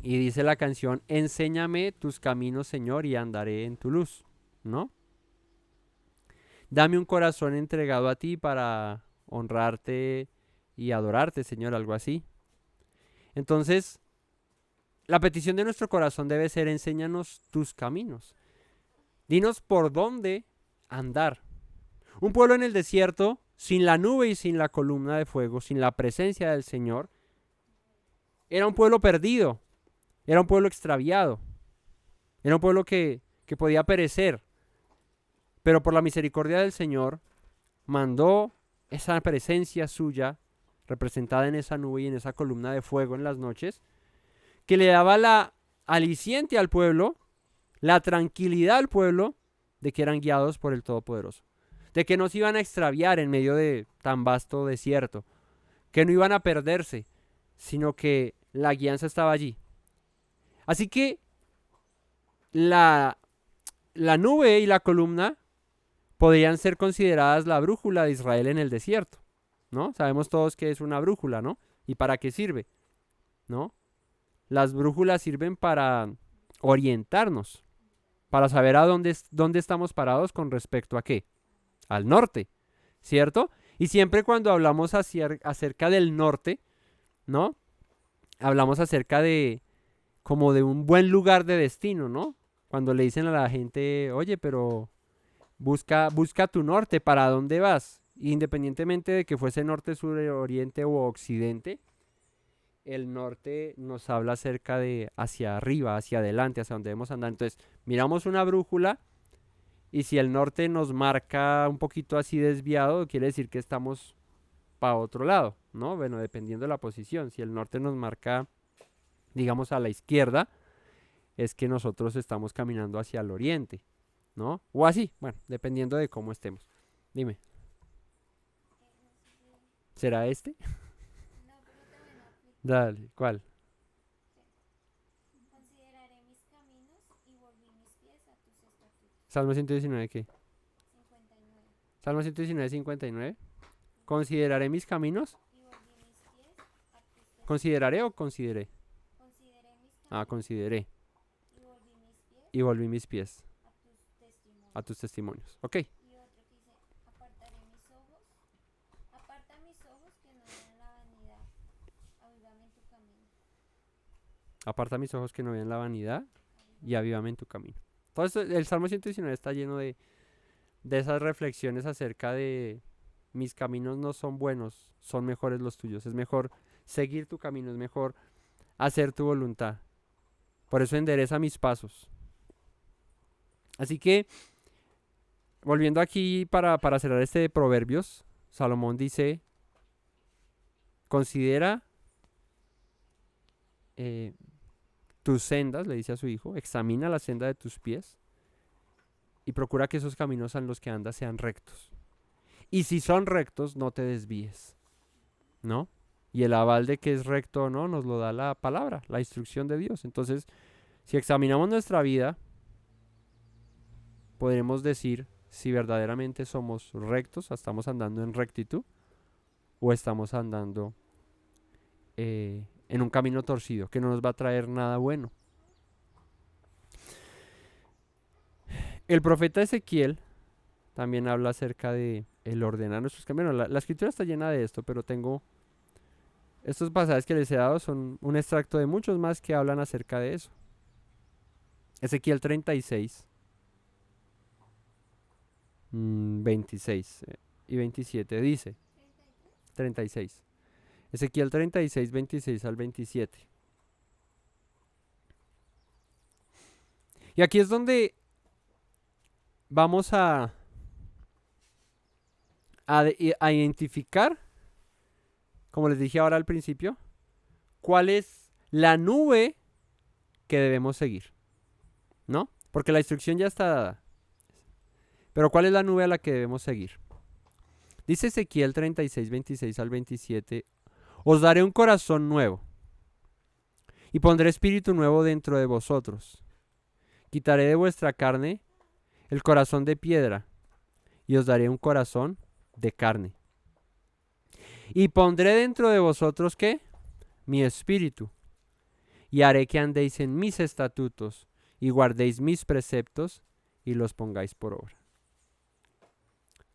y dice la canción, enséñame tus caminos, Señor, y andaré en tu luz, ¿no? Dame un corazón entregado a ti para honrarte y adorarte, Señor, algo así. Entonces, la petición de nuestro corazón debe ser, enséñanos tus caminos. Dinos por dónde andar. Un pueblo en el desierto, sin la nube y sin la columna de fuego, sin la presencia del Señor, era un pueblo perdido, era un pueblo extraviado, era un pueblo que podía perecer. Pero por la misericordia del Señor, mandó esa presencia suya, representada en esa nube y en esa columna de fuego en las noches, que le daba la aliciente al pueblo, la tranquilidad al pueblo de que eran guiados por el Todopoderoso, de que no se iban a extraviar en medio de tan vasto desierto, que no iban a perderse, sino que la guianza estaba allí. Así que la nube y la columna podrían ser consideradas la brújula de Israel en el desierto, ¿no? Sabemos todos que es una brújula, ¿no? ¿Y para qué sirve? ¿No? Las brújulas sirven para orientarnos, para saber a dónde estamos parados con respecto a qué, al norte, ¿cierto? Y siempre cuando hablamos acerca del norte, ¿no? Hablamos acerca de como de un buen lugar de destino, ¿no? Cuando le dicen a la gente, oye, pero busca tu norte, ¿para dónde vas? Independientemente de que fuese norte, sur, oriente o occidente, el norte nos habla acerca de hacia arriba, hacia adelante, hacia donde debemos andar. Entonces, miramos una brújula y si el norte nos marca un poquito así desviado, quiere decir que estamos para otro lado, ¿no? Bueno, dependiendo de la posición. Si el norte nos marca, digamos, a la izquierda, es que nosotros estamos caminando hacia el oriente, ¿no? O así, bueno, dependiendo de cómo estemos. Dime. ¿Será este? Dale, ¿cuál? Salmo 119, ¿qué? 59. Salmo 119, 59. ¿Consideraré mis caminos? Y volví mis pies a tus testimonios. ¿Consideraré o consideré? Consideré mis Ah, caminos consideré. y volví mis pies Y volví mis pies a tus testimonios. a tus testimonios. Ok. Y otro que dice, aparta mis ojos que no vean la vanidad, avívame en tu camino. Aparta mis ojos que no vean la vanidad y avívame en tu camino. Entonces, el Salmo 119 está lleno de esas reflexiones acerca de mis caminos no son buenos, son mejores los tuyos. Es mejor seguir tu camino, es mejor hacer tu voluntad. Por eso endereza mis pasos. Así que, volviendo aquí para cerrar este de Proverbios, Salomón dice, considera tus sendas, le dice a su hijo, examina la senda de tus pies y procura que esos caminos en los que andas sean rectos. Y si son rectos, no te desvíes, ¿no? Y el aval de que es recto o no nos lo da la palabra, la instrucción de Dios. Entonces, si examinamos nuestra vida, podremos decir si verdaderamente somos rectos, estamos andando en rectitud, o estamos andando en un camino torcido, que no nos va a traer nada bueno. El profeta Ezequiel también habla acerca de el ordenar nuestros caminos. La escritura está llena de esto, pero tengo estos pasajes que les he dado son un extracto de muchos más que hablan acerca de eso. Ezequiel 36, 26 y 27 dice, 36. Ezequiel 36, 26 al 27. Y aquí es donde vamos a identificar, como les dije ahora al principio, cuál es la nube que debemos seguir, ¿no? Porque la instrucción ya está dada. Pero ¿cuál es la nube a la que debemos seguir? Dice Ezequiel 36, 26 al 27, os daré un corazón nuevo y pondré espíritu nuevo dentro de vosotros. Quitaré de vuestra carne el corazón de piedra y os daré un corazón de carne. Y pondré dentro de vosotros, ¿qué? Mi espíritu. Y haré que andéis en mis estatutos y guardéis mis preceptos y los pongáis por obra.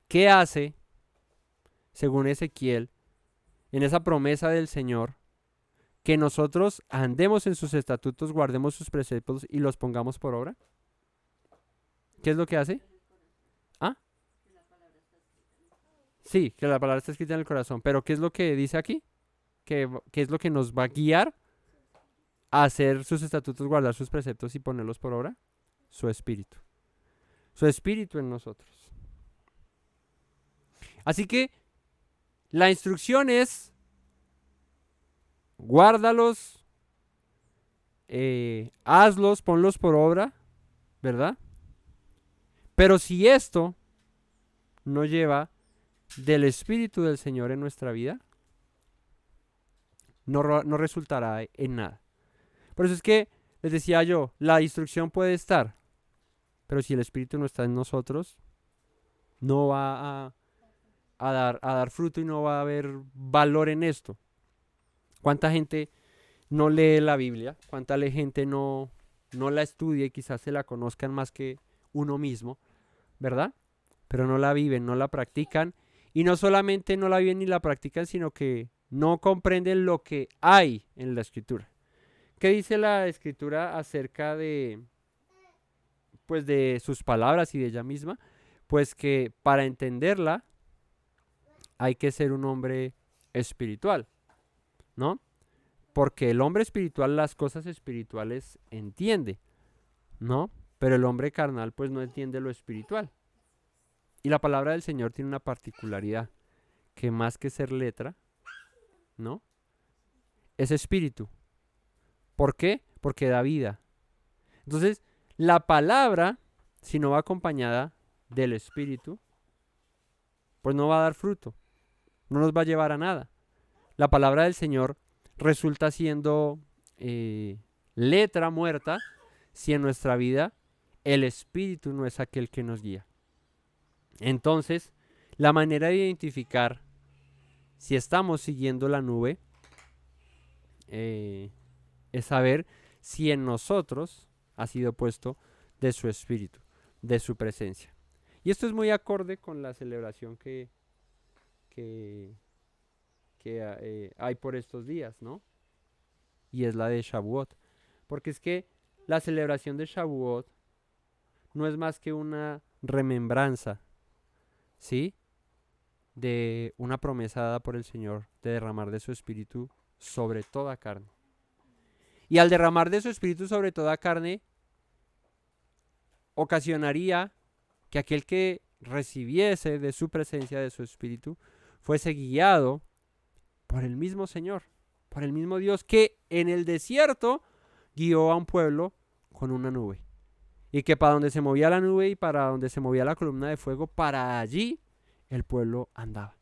¿Qué hace, según Ezequiel, en esa promesa del Señor, que nosotros andemos en sus estatutos, guardemos sus preceptos y los pongamos por obra? ¿Qué es lo que hace? ¿Ah? Sí, que la palabra está escrita en el corazón, pero ¿qué es lo que dice aquí? ¿Qué es lo que nos va a guiar a hacer sus estatutos, guardar sus preceptos y ponerlos por obra? Su espíritu. Su espíritu en nosotros. Así que la instrucción es guárdalos, hazlos, ponlos por obra, ¿verdad? Pero si esto no lleva del Espíritu del Señor en nuestra vida, no resultará en nada. Por eso es que les decía yo, la instrucción puede estar, pero si el Espíritu no está en nosotros, no va a dar fruto y no va a haber valor en esto. ¿Cuánta gente no lee la Biblia? ¿Cuánta gente no la estudia y quizás se la conozcan más que uno mismo, ¿verdad? Pero no la viven, no la practican. Y no solamente no la viven ni la practican, sino que no comprenden lo que hay en la Escritura. ¿Qué dice la Escritura acerca de sus palabras y de ella misma? Pues que para entenderla hay que ser un hombre espiritual, ¿no? Porque el hombre espiritual las cosas espirituales entiende, ¿no? Pero el hombre carnal pues no entiende lo espiritual. Y la palabra del Señor tiene una particularidad, que más que ser letra, ¿no? Es espíritu. ¿Por qué? Porque da vida. Entonces, la palabra, si no va acompañada del espíritu, pues no va a dar fruto. No nos va a llevar a nada. La palabra del Señor resulta siendo letra muerta si en nuestra vida el Espíritu no es aquel que nos guía. Entonces, la manera de identificar si estamos siguiendo la nube es saber si en nosotros ha sido puesto de su Espíritu, de su presencia. Y esto es muy acorde con la celebración que hay por estos días, ¿no? Y es la de Shavuot. Porque es que la celebración de Shavuot no es más que una remembranza, ¿sí? De una promesa dada por el Señor de derramar de su Espíritu sobre toda carne. Y al derramar de su Espíritu sobre toda carne, ocasionaría que aquel que recibiese de su presencia, de su Espíritu, fuese guiado por el mismo Señor, por el mismo Dios que en el desierto guió a un pueblo con una nube. Y que para donde se movía la nube y para donde se movía la columna de fuego, para allí el pueblo andaba.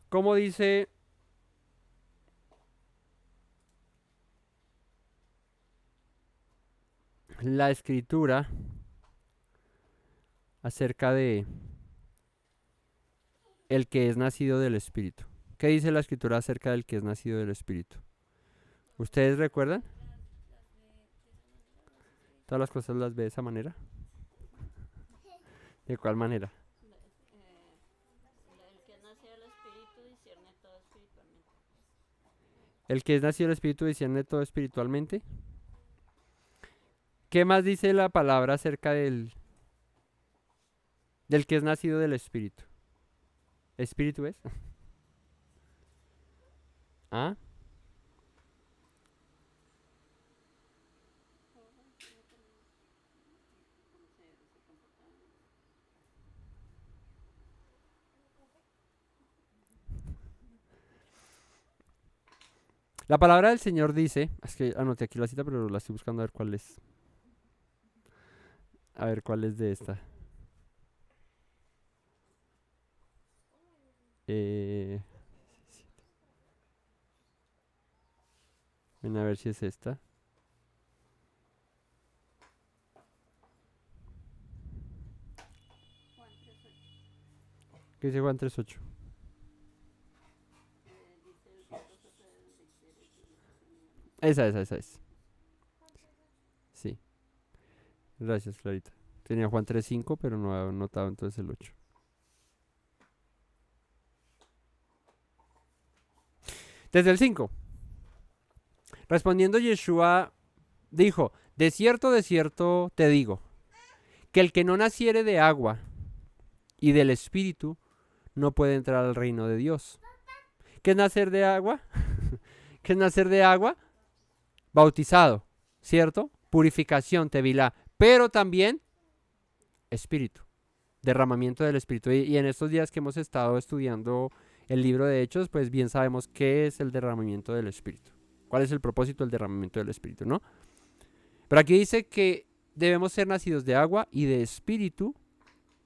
Como dice la Escritura acerca de el que es nacido del Espíritu? ¿Qué dice la Escritura acerca del que es nacido del Espíritu? ¿Ustedes recuerdan? ¿Todas las cosas las ve de esa manera? ¿De cuál manera? El que es nacido del Espíritu discierne todo espiritualmente. El que es nacido del Espíritu discierne todo espiritualmente. ¿Qué más dice la palabra acerca del que es nacido del Espíritu? ¿Espíritu es? ¿Ah? La palabra del Señor dice, es que anoté aquí la cita, pero la estoy buscando a ver cuál es. A ver cuál es de esta. Ven a ver si es esta. Juan 3:8. ¿Qué dice Juan 3:8? Dice el viento sopla de donde quiere y Esa es. Sí. Gracias, Clarita. Tenía Juan 3:5, pero no había notado entonces el 8. Desde el 5. Respondiendo Yeshua dijo, de cierto te digo, que el que no naciere de agua y del Espíritu no puede entrar al reino de Dios. ¿Qué es nacer de agua? ¿Qué es nacer de agua? Bautizado, ¿cierto? Purificación, tevilá, pero también Espíritu, derramamiento del Espíritu. Y en estos días que hemos estado estudiando el libro de Hechos, pues bien sabemos qué es el derramamiento del Espíritu. ¿Cuál es el propósito del derramamiento del Espíritu, no? Pero aquí dice que debemos ser nacidos de agua y de Espíritu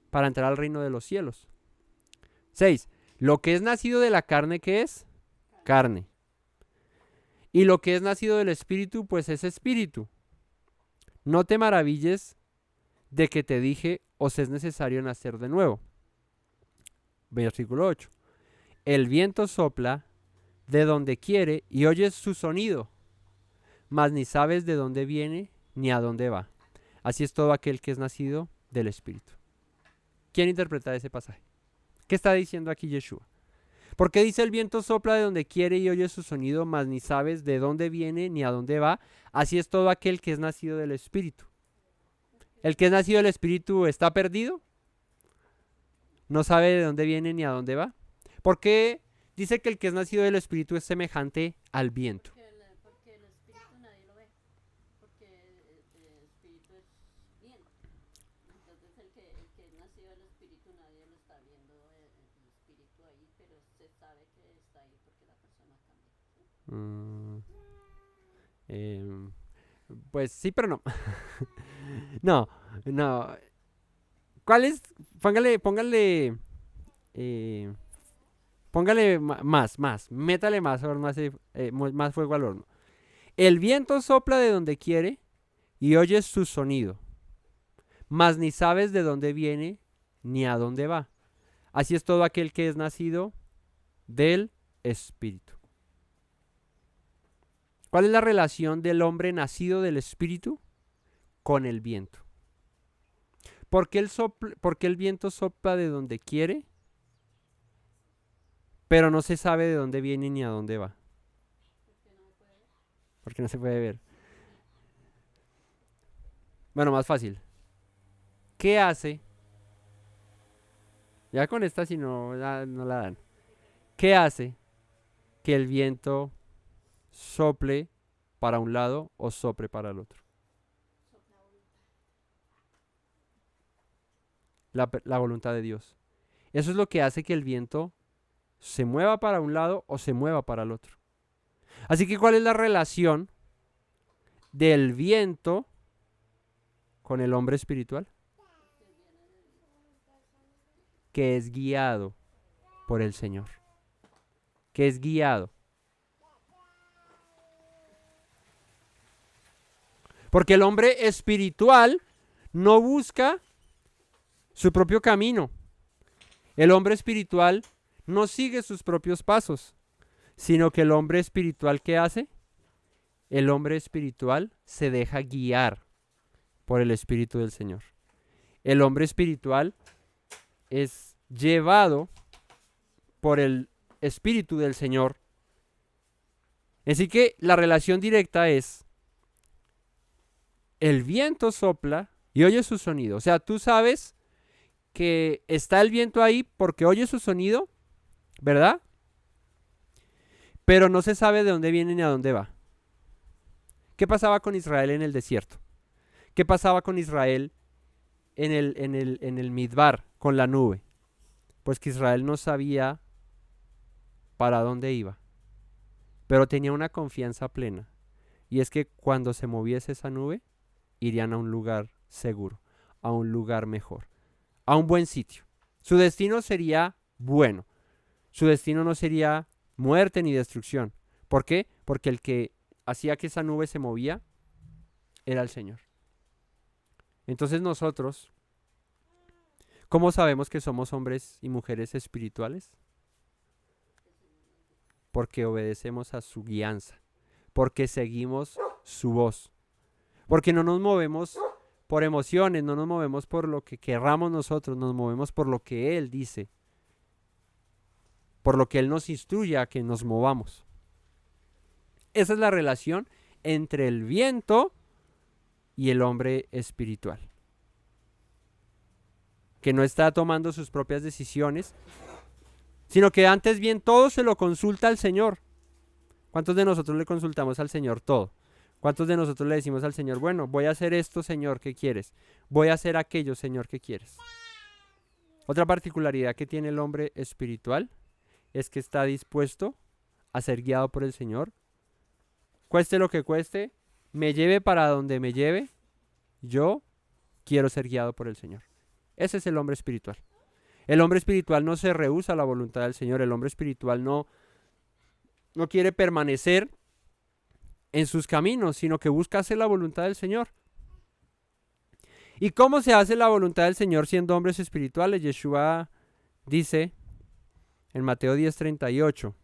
para entrar al reino de los cielos. 6. Lo que es nacido de la carne, ¿qué es? Carne. Y lo que es nacido del Espíritu, pues es Espíritu. No te maravilles de que te dije, os es necesario nacer de nuevo. Versículo 8. El viento sopla de donde quiere y oyes su sonido, mas ni sabes de dónde viene ni a dónde va. Así es todo aquel que es nacido del Espíritu. ¿Quién interpreta ese pasaje? ¿Qué está diciendo aquí Yeshua? ¿Por qué dice el viento sopla de donde quiere y oyes su sonido, mas ni sabes de dónde viene ni a dónde va? Así es todo aquel que es nacido del Espíritu. ¿El que es nacido del Espíritu está perdido? ¿No sabe de dónde viene ni a dónde va? ¿Por qué dice que el que es nacido del Espíritu es semejante al viento? Porque el Espíritu nadie lo ve. Porque el Espíritu es viento. Entonces el que es nacido del Espíritu nadie lo está viendo el Espíritu ahí, pero se sabe que está ahí porque la persona cambia. Pues sí, pero no. No. ¿Cuál es? Póngale más, métale más fuego al horno. El viento sopla de donde quiere y oyes su sonido, mas ni sabes de dónde viene ni a dónde va. Así es todo aquel que es nacido del Espíritu. ¿Cuál es la relación del hombre nacido del Espíritu con el viento? ¿Por qué el viento sopla de donde quiere, pero no se sabe de dónde viene ni a dónde va? Porque no se puede ver. Bueno, más fácil. ¿Qué hace? Ya con esta si no la dan. ¿Qué hace que el viento sople para un lado o sople para el otro? La voluntad de Dios. Eso es lo que hace que el viento se mueva para un lado o se mueva para el otro. Así que, ¿cuál es la relación del viento con el hombre espiritual? Que es guiado por el Señor. Que es guiado. Porque el hombre espiritual no busca su propio camino. El hombre espiritual no sigue sus propios pasos, sino que el hombre espiritual, ¿qué hace? El hombre espiritual se deja guiar por el Espíritu del Señor. El hombre espiritual es llevado por el Espíritu del Señor. Así que la relación directa es: el viento sopla y oye su sonido. O sea, tú sabes que está el viento ahí porque oye su sonido, ¿verdad? Pero no se sabe de dónde viene ni a dónde va. ¿Qué pasaba con Israel en el desierto? ¿Qué pasaba con Israel en el Midbar, con la nube? Pues que Israel no sabía para dónde iba, pero tenía una confianza plena. Y es que cuando se moviese esa nube, irían a un lugar seguro, a un lugar mejor, a un buen sitio. Su destino sería bueno. Su destino no sería muerte ni destrucción. ¿Por qué? Porque el que hacía que esa nube se movía era el Señor. Entonces nosotros, ¿cómo sabemos que somos hombres y mujeres espirituales? Porque obedecemos a su guianza, porque seguimos su voz, porque no nos movemos por emociones, no nos movemos por lo que querramos nosotros, nos movemos por lo que Él dice, por lo que Él nos instruye a que nos movamos. Esa es la relación entre el viento y el hombre espiritual, que no está tomando sus propias decisiones, sino que antes bien todo se lo consulta al Señor. ¿Cuántos de nosotros le consultamos al Señor todo? ¿Cuántos de nosotros le decimos al Señor, bueno, voy a hacer esto, Señor, ¿qué quieres? Voy a hacer aquello, Señor, ¿qué quieres? Otra particularidad que tiene el hombre espiritual es que está dispuesto a ser guiado por el Señor. Cueste lo que cueste, me lleve para donde me lleve, yo quiero ser guiado por el Señor. Ese es el hombre espiritual. El hombre espiritual no se rehúsa a la voluntad del Señor. El hombre espiritual no quiere permanecer en sus caminos, sino que busca hacer la voluntad del Señor. ¿Y cómo se hace la voluntad del Señor siendo hombres espirituales? Yeshua dice en Mateo 10:38.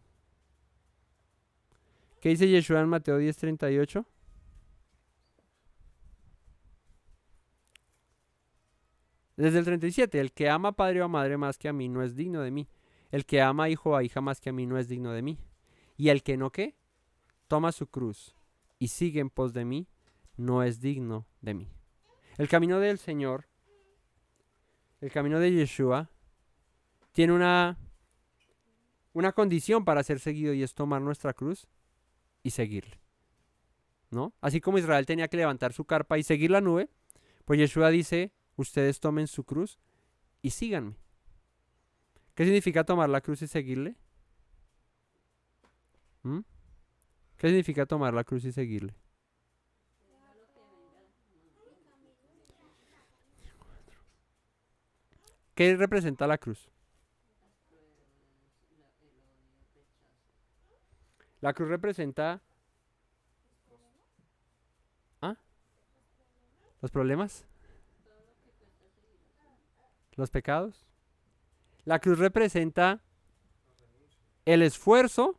¿Qué dice Yeshua en Mateo 10:38? Desde el 37, el que ama padre o madre más que a mí no es digno de mí. El que ama hijo o hija más que a mí no es digno de mí. Y el que no, ¿qué? Toma su cruz y sigue en pos de mí, no es digno de mí. El camino del Señor, el camino de Yeshua, tiene una condición para ser seguido, y es tomar nuestra cruz y seguirle, ¿no? Así como Israel tenía que levantar su carpa y seguir la nube, pues Yeshua dice, ustedes tomen su cruz y síganme. ¿Qué significa tomar la cruz y seguirle? ¿Qué significa tomar la cruz y seguirle? ¿Qué representa la cruz? La cruz representa ¿Los problemas? ¿Los pecados? La cruz representa el esfuerzo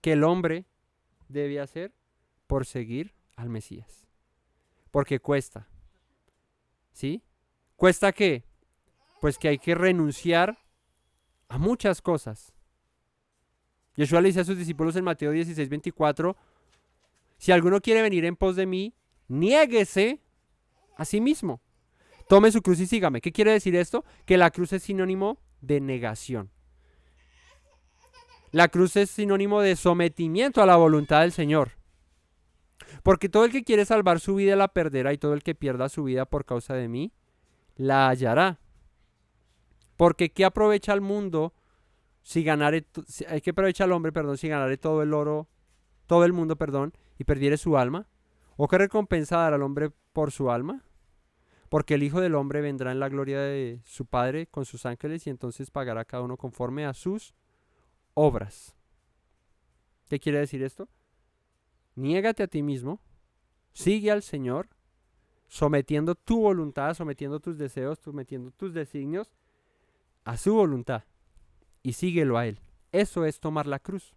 que el hombre debe hacer por seguir al Mesías. Porque cuesta. ¿Sí? ¿Cuesta qué? Pues que hay que renunciar a muchas cosas. Yeshua le dice a sus discípulos en Mateo 16:24, si alguno quiere venir en pos de mí, niéguese a sí mismo. Tome su cruz y sígame. ¿Qué quiere decir esto? Que la cruz es sinónimo de negación. La cruz es sinónimo de sometimiento a la voluntad del Señor. Porque todo el que quiere salvar su vida la perderá, y todo el que pierda su vida por causa de mí la hallará. Porque ¿qué aprovecha el mundo si ganare, ¿qué aprovecha el hombre, si ganare todo el oro, todo el mundo, y perdiere su alma? ¿O qué recompensa dará al hombre por su alma? Porque el Hijo del Hombre vendrá en la gloria de su Padre con sus ángeles, y entonces pagará a cada uno conforme a sus obras. ¿Qué quiere decir esto? Niégate a ti mismo, sigue al Señor, sometiendo tu voluntad, sometiendo tus deseos, sometiendo tus designios a su voluntad, y síguelo a Él. Eso es tomar la cruz.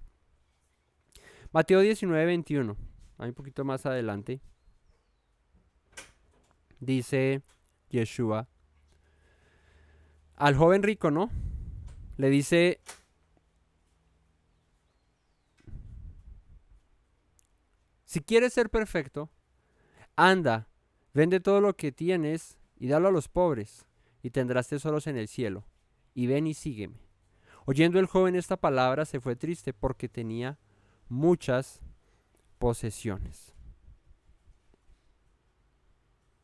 Mateo 19:21, hay un poquito más adelante, dice Yeshua al joven rico, ¿no? Le dice, si quieres ser perfecto, anda, vende todo lo que tienes y dalo a los pobres, y tendrás tesoros en el cielo. Y ven y sígueme. Oyendo el joven esta palabra, se fue triste porque tenía muchas posesiones.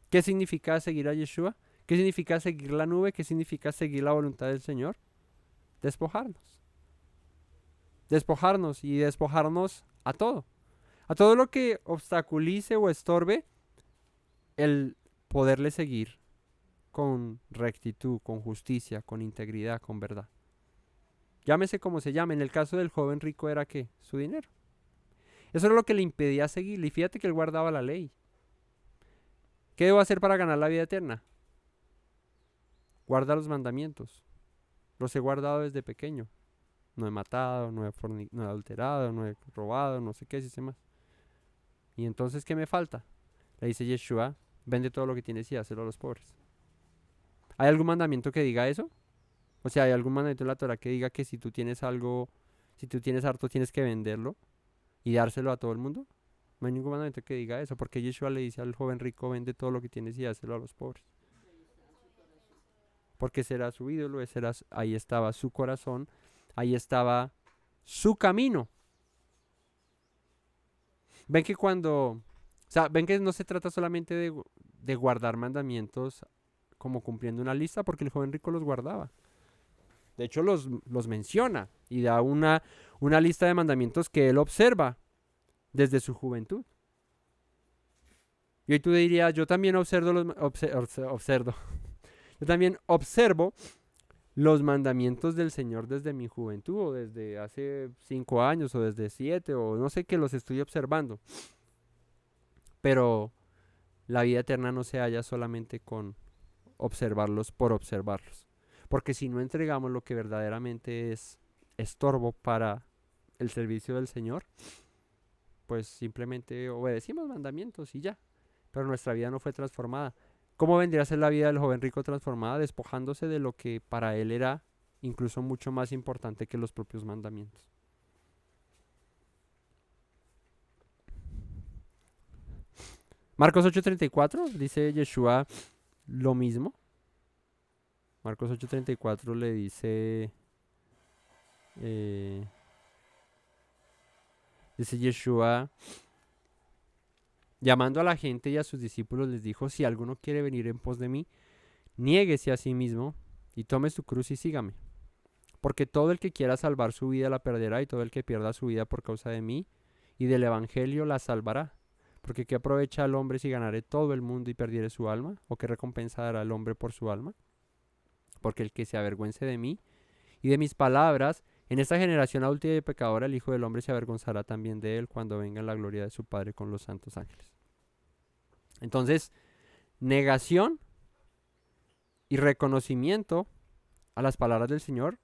¿Qué significa seguir a Yeshua? ¿Qué significa seguir la nube? ¿Qué significa seguir la voluntad del Señor? Despojarnos. Despojarnos y despojarnos a todo. A todo lo que obstaculice o estorbe el poderle seguir con rectitud, con justicia, con integridad, con verdad. Llámese como se llame. En el caso del joven rico era ¿qué? Su dinero. Eso era lo que le impedía seguirle. Y fíjate que él guardaba la ley. ¿Qué debo hacer para ganar la vida eterna? Guarda los mandamientos. Los he guardado desde pequeño. No he matado, no he adulterado, no he robado, no sé qué, si sé más. ¿Y entonces qué me falta? Le dice Yeshua, vende todo lo que tienes y dáselo a los pobres. ¿Hay algún mandamiento que diga eso? O sea, ¿hay algún mandamiento en la Torah que diga que si tú tienes algo, si tú tienes harto, tienes que venderlo y dárselo a todo el mundo? No hay ningún mandamiento que diga eso, porque Yeshua le dice al joven rico, vende todo lo que tienes y dáselo a los pobres. Porque será su ídolo, ahí estaba su corazón, ahí estaba su camino. Ven que ven que no se trata solamente de guardar mandamientos como cumpliendo una lista, porque el joven rico los guardaba. De hecho, los menciona y da una lista de mandamientos que él observa desde su juventud. Y hoy tú dirías, yo también yo también observo los mandamientos del Señor desde mi juventud, o desde hace 5 años, o desde 7, o no sé, que los estoy observando. Pero la vida eterna no se halla solamente con observarlos por observarlos. Porque si no entregamos lo que verdaderamente es estorbo para el servicio del Señor, pues simplemente obedecimos mandamientos y ya. Pero nuestra vida no fue transformada. ¿Cómo vendría a ser la vida del joven rico transformada? Despojándose de lo que para él era incluso mucho más importante que los propios mandamientos. Marcos 8:34 dice Yeshua lo mismo. Marcos 8:34 le dice, dice Yeshua, llamando a la gente y a sus discípulos les dijo, si alguno quiere venir en pos de mí, niéguese a sí mismo y tome su cruz y sígame. Porque todo el que quiera salvar su vida la perderá, y todo el que pierda su vida por causa de mí y del evangelio la salvará. Porque ¿qué aprovecha al hombre si ganare todo el mundo y perdiere su alma? ¿O qué recompensa dará al hombre por su alma? Porque el que se avergüence de mí y de mis palabras, en esta generación adúltera y pecadora, el Hijo del Hombre se avergonzará también de él cuando venga en la gloria de su Padre con los santos ángeles. Entonces, negación y reconocimiento a las palabras del Señor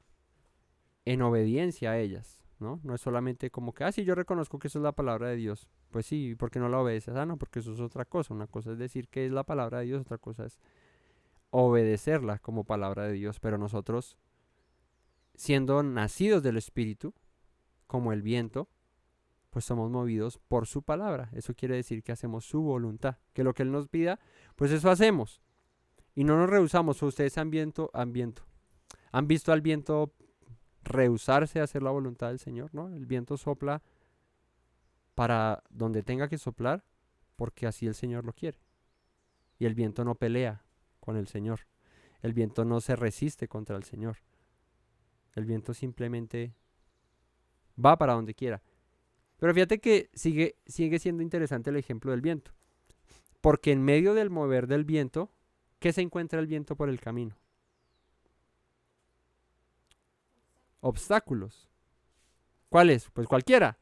en obediencia a ellas, ¿no? No es solamente como que, sí, yo reconozco que eso es la palabra de Dios. Pues sí, ¿por qué no la obedeces? No, porque eso es otra cosa. Una cosa es decir que es la palabra de Dios, otra cosa es obedecerla como palabra de Dios. Pero nosotros, siendo nacidos del Espíritu, como el viento, pues somos movidos por su palabra. Eso quiere decir que hacemos su voluntad, que lo que Él nos pida, pues eso hacemos. Y no nos rehusamos. Ustedes han visto al viento rehusarse a hacer la voluntad del Señor, ¿no? El viento sopla para donde tenga que soplar, porque así el Señor lo quiere. Y el viento no pelea con el Señor. El viento no se resiste contra el Señor. El viento simplemente va para donde quiera. Pero fíjate que sigue siendo interesante el ejemplo del viento. Porque en medio del mover del viento, ¿qué se encuentra el viento por el camino? Obstáculos. ¿Cuáles? Pues cualquiera.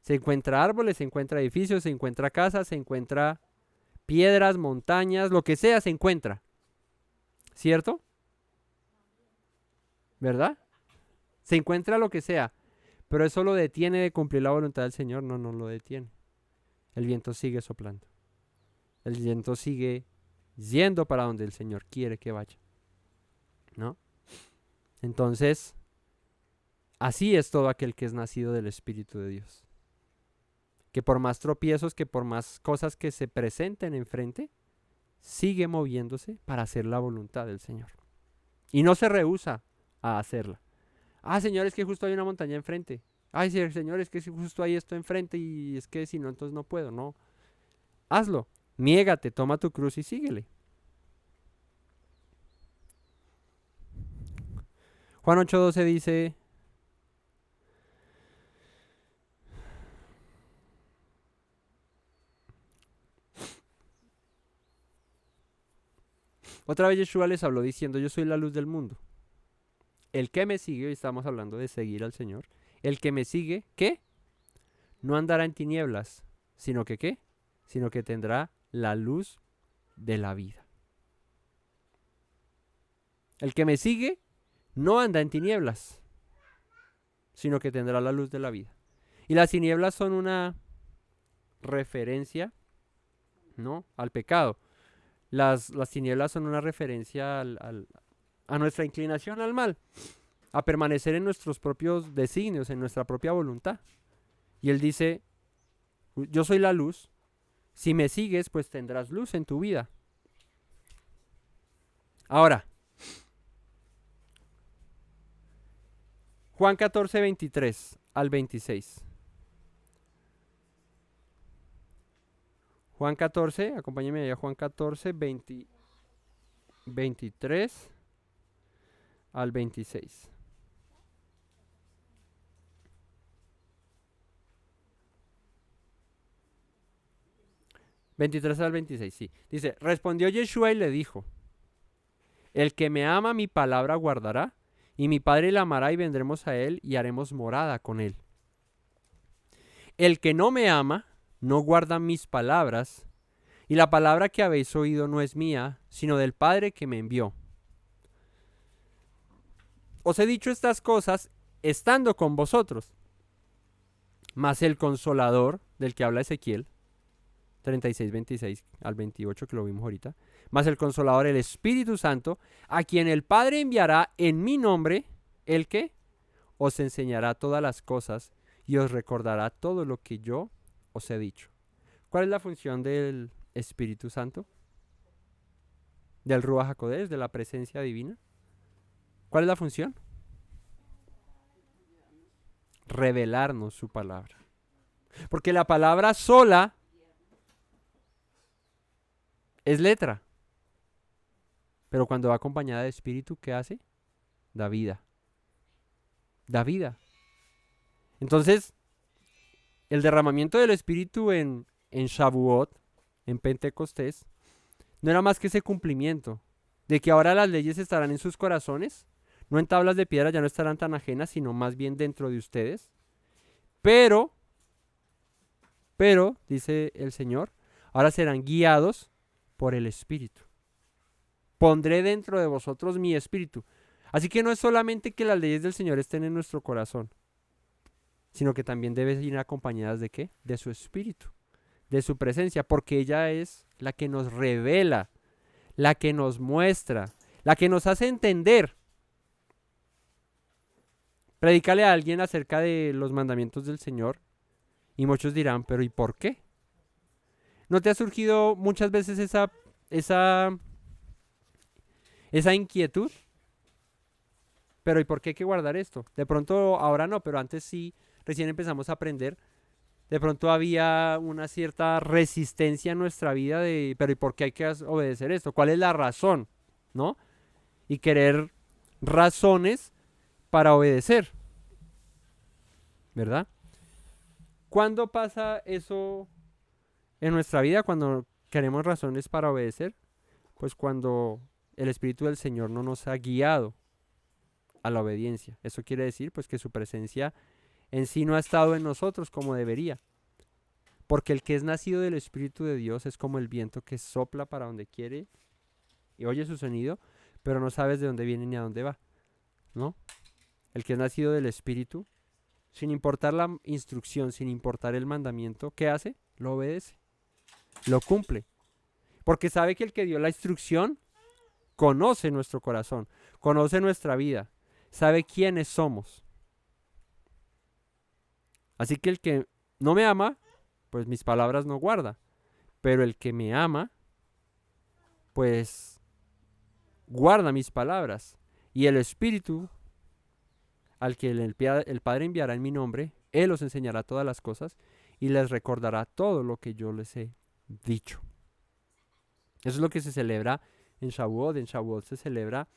Se encuentra árboles, se encuentra edificios, se encuentra casas, se encuentra piedras, montañas, lo que sea se encuentra. ¿Cierto? ¿Verdad? Se encuentra lo que sea. Pero eso lo detiene de cumplir la voluntad del Señor. No lo detiene. El viento sigue soplando. El viento sigue yendo para donde el Señor quiere que vaya. ¿No? Entonces, así es todo aquel que es nacido del Espíritu de Dios. Que por más tropiezos, que por más cosas que se presenten enfrente, sigue moviéndose para hacer la voluntad del Señor. Y no se rehúsa a hacerla. Señor, es que justo hay una montaña enfrente. Sí, Señor, es que justo hay esto enfrente y es que si no, entonces no puedo. No. Hazlo. Niégate, toma tu cruz y síguele. Juan 8:12 dice: otra vez Yeshua les habló diciendo: yo soy la luz del mundo. El que me sigue, hoy estamos hablando de seguir al Señor, el que me sigue, ¿qué? No andará en tinieblas, sino que ¿qué? Sino que tendrá la luz de la vida. El que me sigue no anda en tinieblas, sino que tendrá la luz de la vida. Y las tinieblas son una referencia, ¿no?, al pecado. Las tinieblas son una referencia a nuestra inclinación al mal, a permanecer en nuestros propios designios, en nuestra propia voluntad. Y Él dice: yo soy la luz, si me sigues, pues tendrás luz en tu vida. Ahora, Juan 14, 23 al 26. Juan 14, acompáñenme allá, Juan 14, 23 al 26. ¿23 al 26? Sí. Dice: respondió Yeshua y le dijo: el que me ama mi palabra guardará, y mi Padre le amará y vendremos a él y haremos morada con él. El que no me ama no guarda mis palabras, y la palabra que habéis oído no es mía, sino del Padre que me envió. Os he dicho estas cosas estando con vosotros. Mas el Consolador, del que habla Ezequiel 36, 26 al 28, que lo vimos ahorita, mas el Consolador, el Espíritu Santo, a quien el Padre enviará en mi nombre, el que os enseñará todas las cosas y os recordará todo lo que yo os he dicho. ¿Cuál es la función del Espíritu Santo? Del Ruach HaKodesh, de la presencia divina. ¿Cuál es la función? Revelarnos su palabra. Porque la palabra sola es letra. Pero cuando va acompañada de espíritu, ¿qué hace? Da vida. Da vida. Entonces, el derramamiento del espíritu en Shavuot, en Pentecostés, no era más que ese cumplimiento de que ahora las leyes estarán en sus corazones, no en tablas de piedra, ya no estarán tan ajenas, sino más bien dentro de ustedes. Pero, dice el Señor, ahora serán guiados por el Espíritu. Pondré dentro de vosotros mi Espíritu. Así que no es solamente que las leyes del Señor estén en nuestro corazón, sino que también deben ir acompañadas de ¿qué? De su Espíritu, de su presencia, porque ella es la que nos revela, la que nos muestra, la que nos hace entender. Predícale a alguien acerca de los mandamientos del Señor y muchos dirán, pero ¿y por qué? ¿No te ha surgido muchas veces esa inquietud? Pero ¿y por qué hay que guardar esto? De pronto ahora no, pero antes sí, recién empezamos a aprender. De pronto había una cierta resistencia en nuestra vida de, pero ¿y por qué hay que obedecer esto? ¿Cuál es la razón? ¿No? Y querer razones para obedecer, ¿verdad? ¿Cuándo pasa eso en nuestra vida? Cuando queremos razones para obedecer, pues cuando el Espíritu del Señor no nos ha guiado a la obediencia. Eso quiere decir pues que su presencia en sí no ha estado en nosotros como debería. Porque el que es nacido del Espíritu de Dios es como el viento que sopla para donde quiere y oye su sonido, pero no sabes de dónde viene ni a dónde va, ¿no? El que es nacido del Espíritu, sin importar la instrucción, sin importar el mandamiento, ¿qué hace? Lo obedece, lo cumple. Porque sabe que el que dio la instrucción conoce nuestro corazón, conoce nuestra vida, sabe quiénes somos. Así que el que no me ama, pues mis palabras no guarda. Pero el que me ama, pues guarda mis palabras. Y el Espíritu, al que el Padre enviará en mi nombre, Él os enseñará todas las cosas y les recordará todo lo que yo les he dicho. Eso es lo que se celebra en Shavuot. En Shavuot se celebra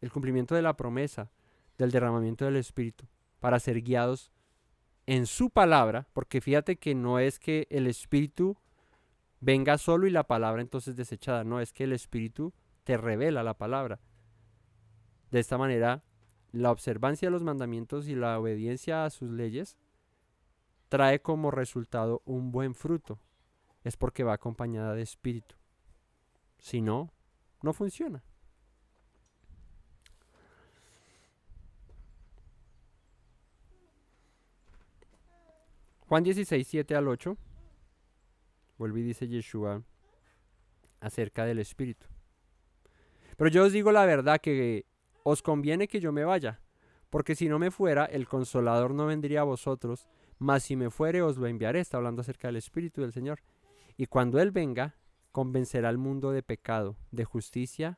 el cumplimiento de la promesa del derramamiento del Espíritu para ser guiados en su palabra, porque fíjate que no es que el Espíritu venga solo y la palabra entonces desechada, no, es que el Espíritu te revela la palabra. De esta manera, la observancia de los mandamientos y la obediencia a sus leyes trae como resultado un buen fruto. Es porque va acompañada de Espíritu. Si no, no funciona. Juan 16, 7 al 8, vuelve y dice Yeshua acerca del Espíritu. Pero yo os digo la verdad que os conviene que yo me vaya, porque si no me fuera, el Consolador no vendría a vosotros, mas si me fuere os lo enviaré. Está hablando acerca del Espíritu del Señor. Y cuando Él venga, convencerá al mundo de pecado, de justicia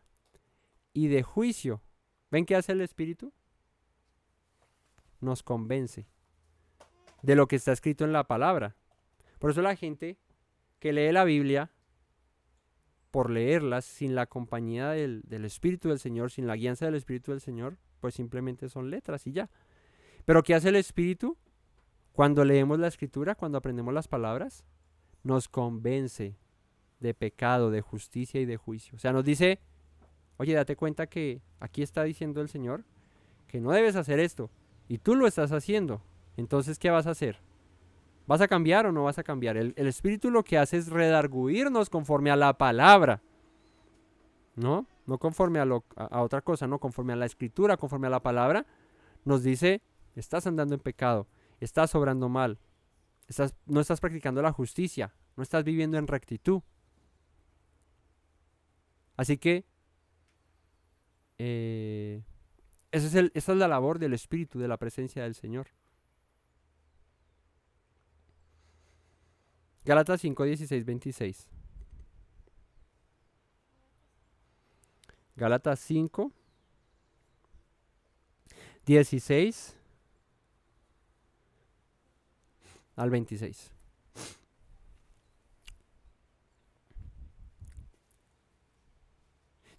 y de juicio. ¿Ven qué hace el Espíritu? Nos convence de lo que está escrito en la palabra. Por eso la gente que lee la Biblia, por leerla sin la compañía del Espíritu del Señor, sin la guianza del Espíritu del Señor, pues simplemente son letras y ya. Pero ¿qué hace el Espíritu? Cuando leemos la Escritura, cuando aprendemos las palabras, nos convence de pecado, de justicia y de juicio. O sea, nos dice, oye, date cuenta que aquí está diciendo el Señor que no debes hacer esto y tú lo estás haciendo. Entonces, ¿qué vas a hacer? ¿Vas a cambiar o no vas a cambiar? El Espíritu lo que hace es redarguirnos conforme a la palabra. No conforme a otra cosa, no conforme a la Escritura, conforme a la palabra. Nos dice, estás andando en pecado, estás obrando mal, no estás practicando la justicia, no estás viviendo en rectitud. Así que esa es la labor del Espíritu, de la presencia del Señor. Gálatas 5, 16, 26. Gálatas 5, 16 al 26.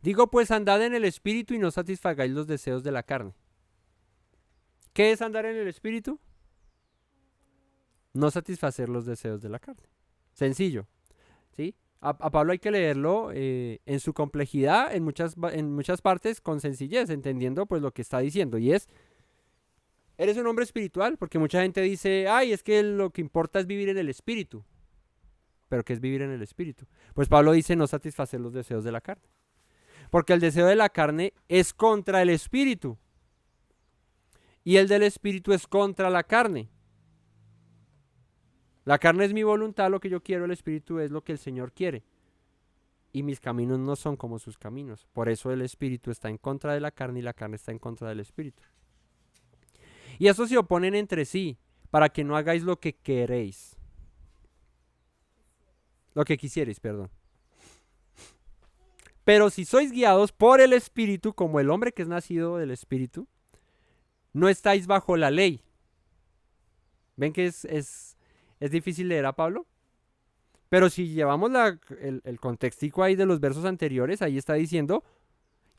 Digo pues, andad en el Espíritu y no satisfagáis los deseos de la carne. ¿Qué es andar en el Espíritu? No satisfacer los deseos de la carne. Sencillo, ¿sí? A Pablo hay que leerlo en su complejidad, en muchas partes, con sencillez, entendiendo pues lo que está diciendo. Y es, eres un hombre espiritual, porque mucha gente dice, ay, es que lo que importa es vivir en el Espíritu. pero ¿qué es vivir en el espíritu? Pues Pablo dice no satisfacer los deseos de la carne. Porque el deseo de la carne es contra el espíritu. Y el del espíritu es contra la carne. La carne es mi voluntad, lo que yo quiero, el espíritu es lo que el Señor quiere. Y mis caminos no son como sus caminos. Por eso el espíritu está en contra de la carne y la carne está en contra del espíritu. Y estos se oponen entre sí para que no hagáis lo que queréis. Lo que quisierais, perdón. Pero si sois guiados por el espíritu, como el hombre que es nacido del espíritu, no estáis bajo la ley. ¿Ven que es difícil leer a Pablo? Pero si llevamos el contextico ahí de los versos anteriores, ahí está diciendo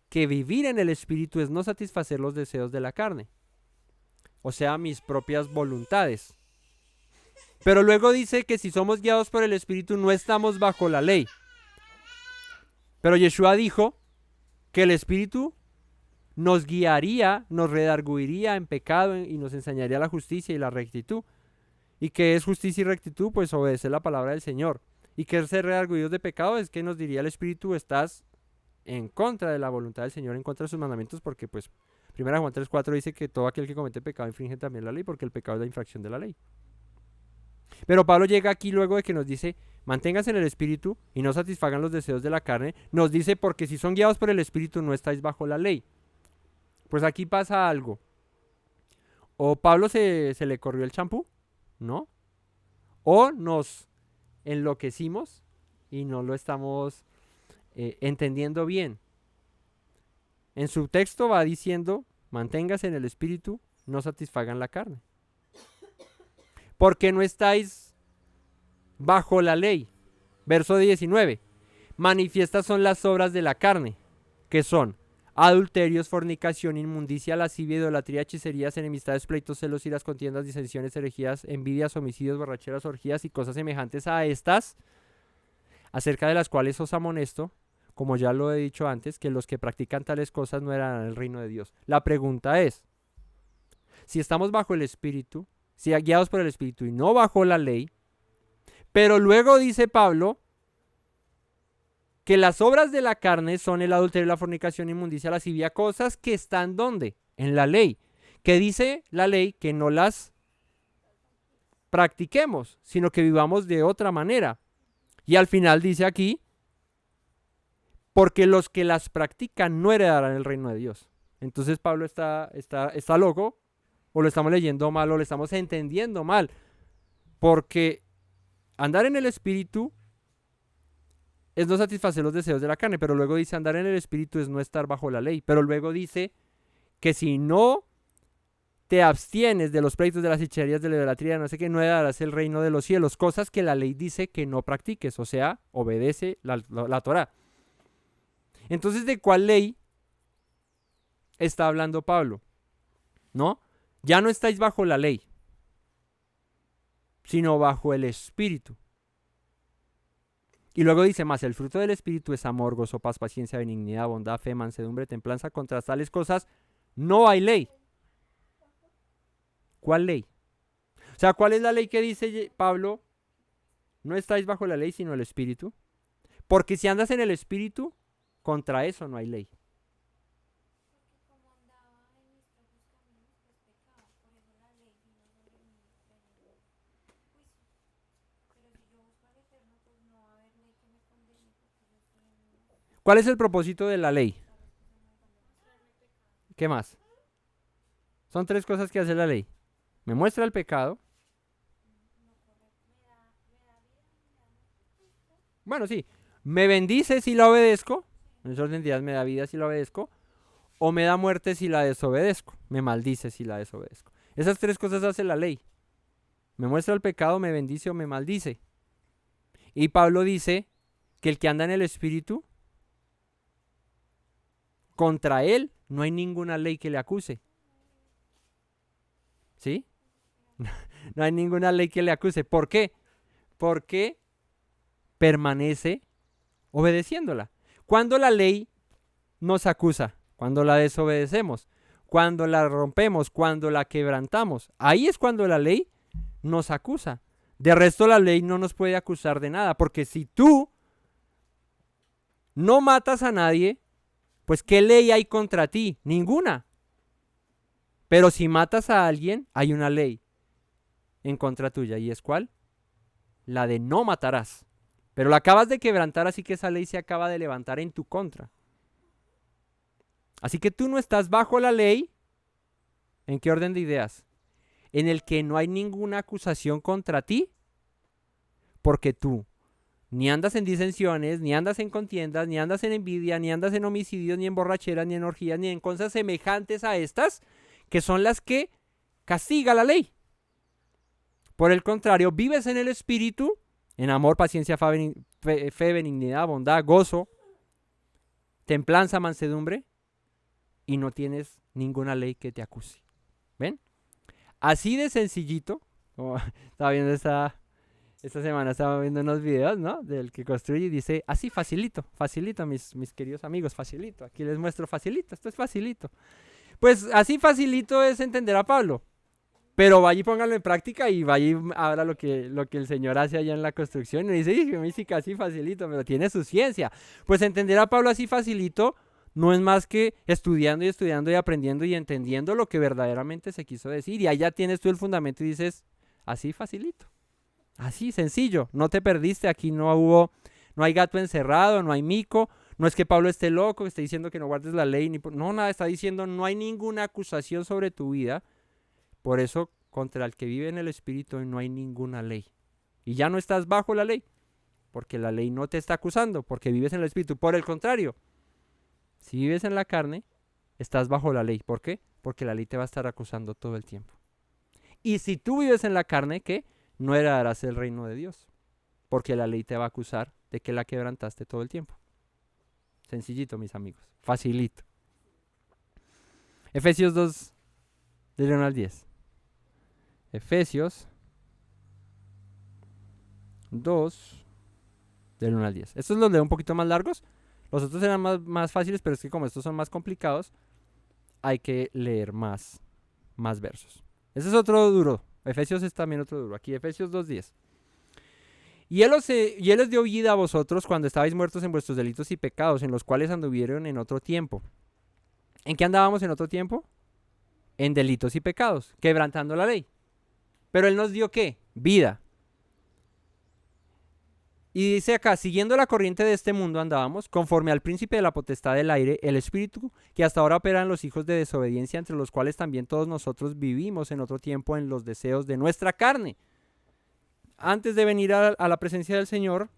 que vivir en el espíritu es no satisfacer los deseos de la carne. O sea, mis propias voluntades. Pero luego dice que si somos guiados por el espíritu no estamos bajo la ley. Pero Yeshua dijo que el espíritu nos guiaría, nos redarguiría en pecado y nos enseñaría la justicia y la rectitud. ¿Y qué es justicia y rectitud? Pues obedecer la palabra del Señor. ¿Y qué es ser redarguidos de pecado? Es que nos diría el espíritu, estás en contra de la voluntad del Señor, en contra de sus mandamientos, porque pues 1 Juan 3:4 dice que todo aquel que comete pecado infringe también la ley, porque el pecado es la infracción de la ley. Pero Pablo llega aquí luego de que nos dice, manténganse en el espíritu y no satisfagan los deseos de la carne. Nos dice, porque si son guiados por el espíritu no estáis bajo la ley. Pues aquí pasa algo. O Pablo se le corrió el champú, ¿no? O nos enloquecimos y no lo estamos entendiendo bien. En su texto va diciendo, manténgase en el espíritu, no satisfagan la carne. Porque no estáis bajo la ley. Verso 19. Manifiestas son las obras de la carne, que son adulterios, fornicación, inmundicia, lascivia, idolatría, hechicerías, enemistades, pleitos, celos, iras, contiendas, disensiones, herejías, envidias, homicidios, borracheras, orgías y cosas semejantes a estas, acerca de las cuales os amonesto, como ya lo he dicho antes, que los que practican tales cosas no heredarán el reino de Dios. La pregunta es, si estamos bajo el Espíritu, si guiados por el Espíritu y no bajo la ley, pero luego dice Pablo que las obras de la carne son el adulterio, la fornicación, inmundicia, lascivia, cosas que están ¿dónde? En la ley. Que dice la ley que no las practiquemos, sino que vivamos de otra manera. Y al final dice aquí, porque los que las practican no heredarán el reino de Dios. Entonces Pablo está loco, o lo estamos leyendo mal, o lo estamos entendiendo mal. Porque andar en el Espíritu es no satisfacer los deseos de la carne, pero luego dice andar en el espíritu es no estar bajo la ley, pero luego dice que si no te abstienes de los pleitos, de las hechicerías, de la idolatría, no sé qué, no heredarás el reino de los cielos, cosas que la ley dice que no practiques, o sea, obedece la Torá. Entonces, ¿de cuál ley está hablando Pablo? ¿No? Ya no estáis bajo la ley, sino bajo el espíritu. Y luego dice más, el fruto del espíritu es amor, gozo, paz, paciencia, benignidad, bondad, fe, mansedumbre, templanza. Contra tales cosas no hay ley. ¿Cuál ley? O sea, ¿cuál es la ley que dice Pablo? No estáis bajo la ley, sino el espíritu. Porque si andas en el espíritu, contra eso no hay ley. Porque como andaba en mis propios caminos, pues pecaba. Por eso la ley vino sobre mí, juicio. Pero si yo busco al Eterno, pues no va a haber ley que me condene, porque yo estoy en ¿Cuál es el propósito de la ley? ¿Qué más? Son 3 cosas que hace la ley. Me muestra el pecado. Bueno, sí. Me bendice si la obedezco. En ese orden de ideas, me da vida si la obedezco. O me da muerte si la desobedezco. Me maldice si la desobedezco. Esas 3 cosas hace la ley. Me muestra el pecado, me bendice o me maldice. Y Pablo dice que el que anda en el espíritu, contra él no hay ninguna ley que le acuse. ¿Sí? No hay ninguna ley que le acuse. ¿Por qué? Porque permanece obedeciéndola. Cuando la ley nos acusa, cuando la desobedecemos, cuando la rompemos, cuando la quebrantamos, ahí es cuando la ley nos acusa De resto, la ley no nos puede acusar de nada, porque si tú no matas a nadie, pues ¿qué ley hay contra ti? Ninguna. Pero si matas a alguien, hay una ley en contra tuya. ¿Y es cuál? La de no matarás. Pero la acabas de quebrantar, así que esa ley se acaba de levantar en tu contra. Así que tú no estás bajo la ley. ¿En qué orden de ideas? En el que no hay ninguna acusación contra ti, porque tú ni andas en disensiones, ni andas en contiendas, ni andas en envidia, ni andas en homicidios, ni en borracheras, ni en orgías, ni en cosas semejantes a estas, que son las que castiga la ley. Por el contrario, vives en el Espíritu, en amor, paciencia, fe, benignidad, bondad, gozo, templanza, mansedumbre, y no tienes ninguna ley que te acuse. ¿Ven? Así de sencillito. Estaba viendo esta semana, estaba viendo unos videos, ¿no? Del que construye y dice, así facilito, mis queridos amigos, facilito. Aquí les muestro facilito, esto es facilito. Pues así facilito es entender a Pablo. Pero vaya y póngalo en práctica y vaya y abra lo que el Señor hace allá en la construcción. Y dice, me dice que así facilito, pero tiene su ciencia. Pues entender a Pablo así facilito no es más que estudiando y aprendiendo y entendiendo lo que verdaderamente se quiso decir. Y allá tienes tú el fundamento y dices, así facilito. Así, sencillo. No te perdiste, aquí no hay gato encerrado, no hay mico. No es que Pablo esté loco, que esté diciendo que no guardes la ley. No, nada, está diciendo, no hay ninguna acusación sobre tu vida. Por eso, contra el que vive en el Espíritu no hay ninguna ley. Y ya no estás bajo la ley, porque la ley no te está acusando, porque vives en el Espíritu. Por el contrario, si vives en la carne, estás bajo la ley. ¿Por qué? Porque la ley te va a estar acusando todo el tiempo. Y si tú vives en la carne, ¿qué? No heredarás el reino de Dios, porque la ley te va a acusar de que la quebrantaste todo el tiempo. Sencillito, mis amigos. Facilito. Efesios 2, del 1 al 10. Efesios 2, del 1 al 10. Estos los leo un poquito más largos. Los otros eran más fáciles, pero es que como estos son más complicados, hay que leer más versos. Ese es otro duro. Efesios es también otro duro. Aquí Efesios 2:10. Y él os dio vida a vosotros cuando estabais muertos en vuestros delitos y pecados, en los cuales anduvieron en otro tiempo. ¿En qué andábamos en otro tiempo? En delitos y pecados, quebrantando la ley. Pero él nos dio ¿qué? Vida. Y dice acá, siguiendo la corriente de este mundo andábamos, conforme al príncipe de la potestad del aire, el espíritu que hasta ahora opera en los hijos de desobediencia, entre los cuales también todos nosotros vivimos en otro tiempo en los deseos de nuestra carne. Antes de venir a la presencia del Señor,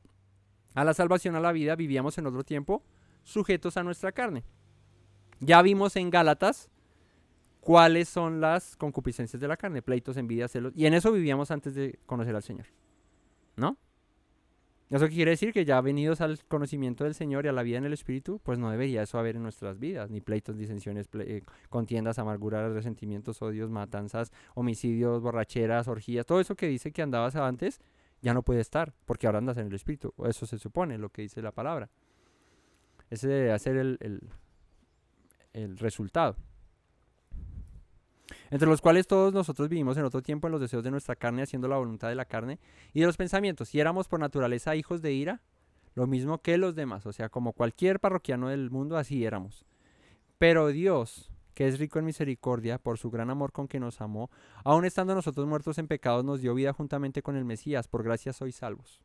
a la salvación, a la vida, vivíamos en otro tiempo sujetos a nuestra carne. Ya vimos en Gálatas cuáles son las concupiscencias de la carne, pleitos, envidias, celos, y en eso vivíamos antes de conocer al Señor, ¿no? Eso quiere decir que ya venidos al conocimiento del Señor y a la vida en el Espíritu, pues no debería eso haber en nuestras vidas, ni pleitos, disensiones, contiendas, amarguras, resentimientos, odios, matanzas, homicidios, borracheras, orgías, todo eso que dice que andabas antes, ya no puede estar, porque ahora andas en el Espíritu, o eso se supone, lo que dice la palabra. Ese debe ser el resultado. Entre los cuales todos nosotros vivimos en otro tiempo en los deseos de nuestra carne, haciendo la voluntad de la carne y de los pensamientos. Y éramos por naturaleza hijos de ira, lo mismo que los demás. O sea, como cualquier parroquiano del mundo, así éramos. Pero Dios, que es rico en misericordia, por su gran amor con que nos amó, aun estando nosotros muertos en pecados, nos dio vida juntamente con el Mesías. Por gracia sois salvos.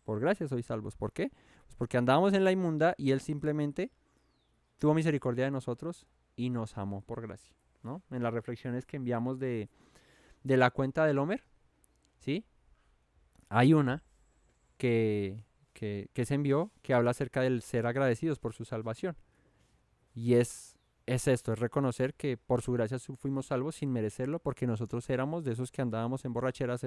Por gracia sois salvos. ¿Por qué? Pues porque andábamos en la inmunda y Él simplemente tuvo misericordia de nosotros y nos amó por gracia, ¿no? En las reflexiones que enviamos de la cuenta del Homer, ¿sí? Hay una que se envió que habla acerca del ser agradecidos por su salvación. Y es esto, es reconocer que por su gracia fuimos salvos sin merecerlo, porque nosotros éramos de esos que andábamos en borracheras,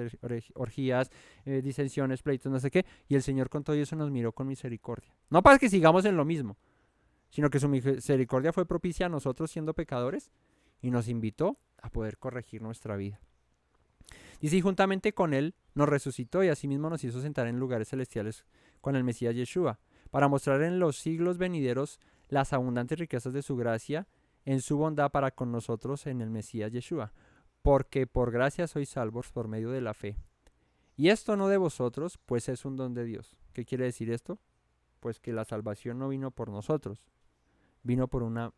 orgías, disensiones, pleitos, no sé qué, y el Señor con todo eso nos miró con misericordia. No para que sigamos en lo mismo, sino que su misericordia fue propicia a nosotros siendo pecadores y nos invitó a poder corregir nuestra vida. Dice, y juntamente con Él nos resucitó y asimismo nos hizo sentar en lugares celestiales con el Mesías Yeshua, para mostrar en los siglos venideros las abundantes riquezas de su gracia en su bondad para con nosotros en el Mesías Yeshua, porque por gracia sois salvos por medio de la fe. Y esto no de vosotros, pues es un don de Dios. ¿Qué quiere decir esto? Pues que la salvación no vino por nosotros, vino por una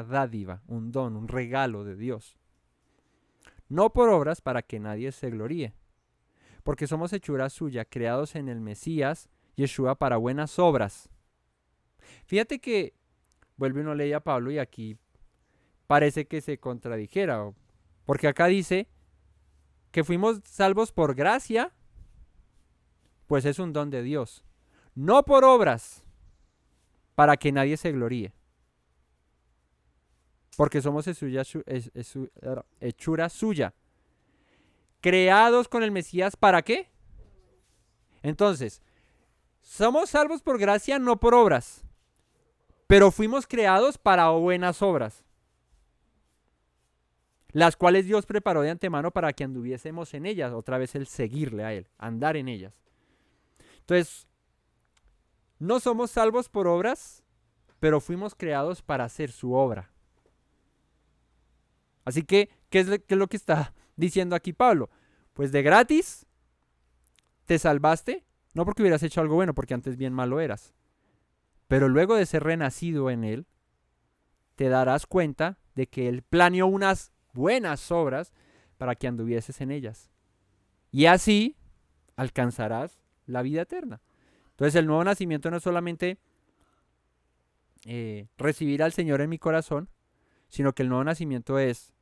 dádiva, un don, un regalo de Dios. No por obras para que nadie se gloríe, porque somos hechura suya, creados en el Mesías, Yeshua, para buenas obras. Fíjate que vuelve uno ley a Pablo y aquí parece que se contradijera, porque acá dice que fuimos salvos por gracia, pues es un don de Dios, no por obras, para que nadie se gloríe. Porque somos hechura suya, creados con el Mesías, ¿para qué? Entonces, somos salvos por gracia, no por obras, pero fuimos creados para buenas obras, las cuales Dios preparó de antemano para que anduviésemos en ellas, otra vez el seguirle a Él, andar en ellas. Entonces, no somos salvos por obras, pero fuimos creados para hacer su obra. Así que, ¿qué es lo que está diciendo aquí Pablo? Pues de gratis te salvaste, no porque hubieras hecho algo bueno, porque antes bien malo eras, pero luego de ser renacido en Él, te darás cuenta de que Él planeó unas buenas obras para que anduvieses en ellas. Y así alcanzarás la vida eterna. Entonces el nuevo nacimiento no es solamente recibir al Señor en mi corazón, sino que el nuevo nacimiento es,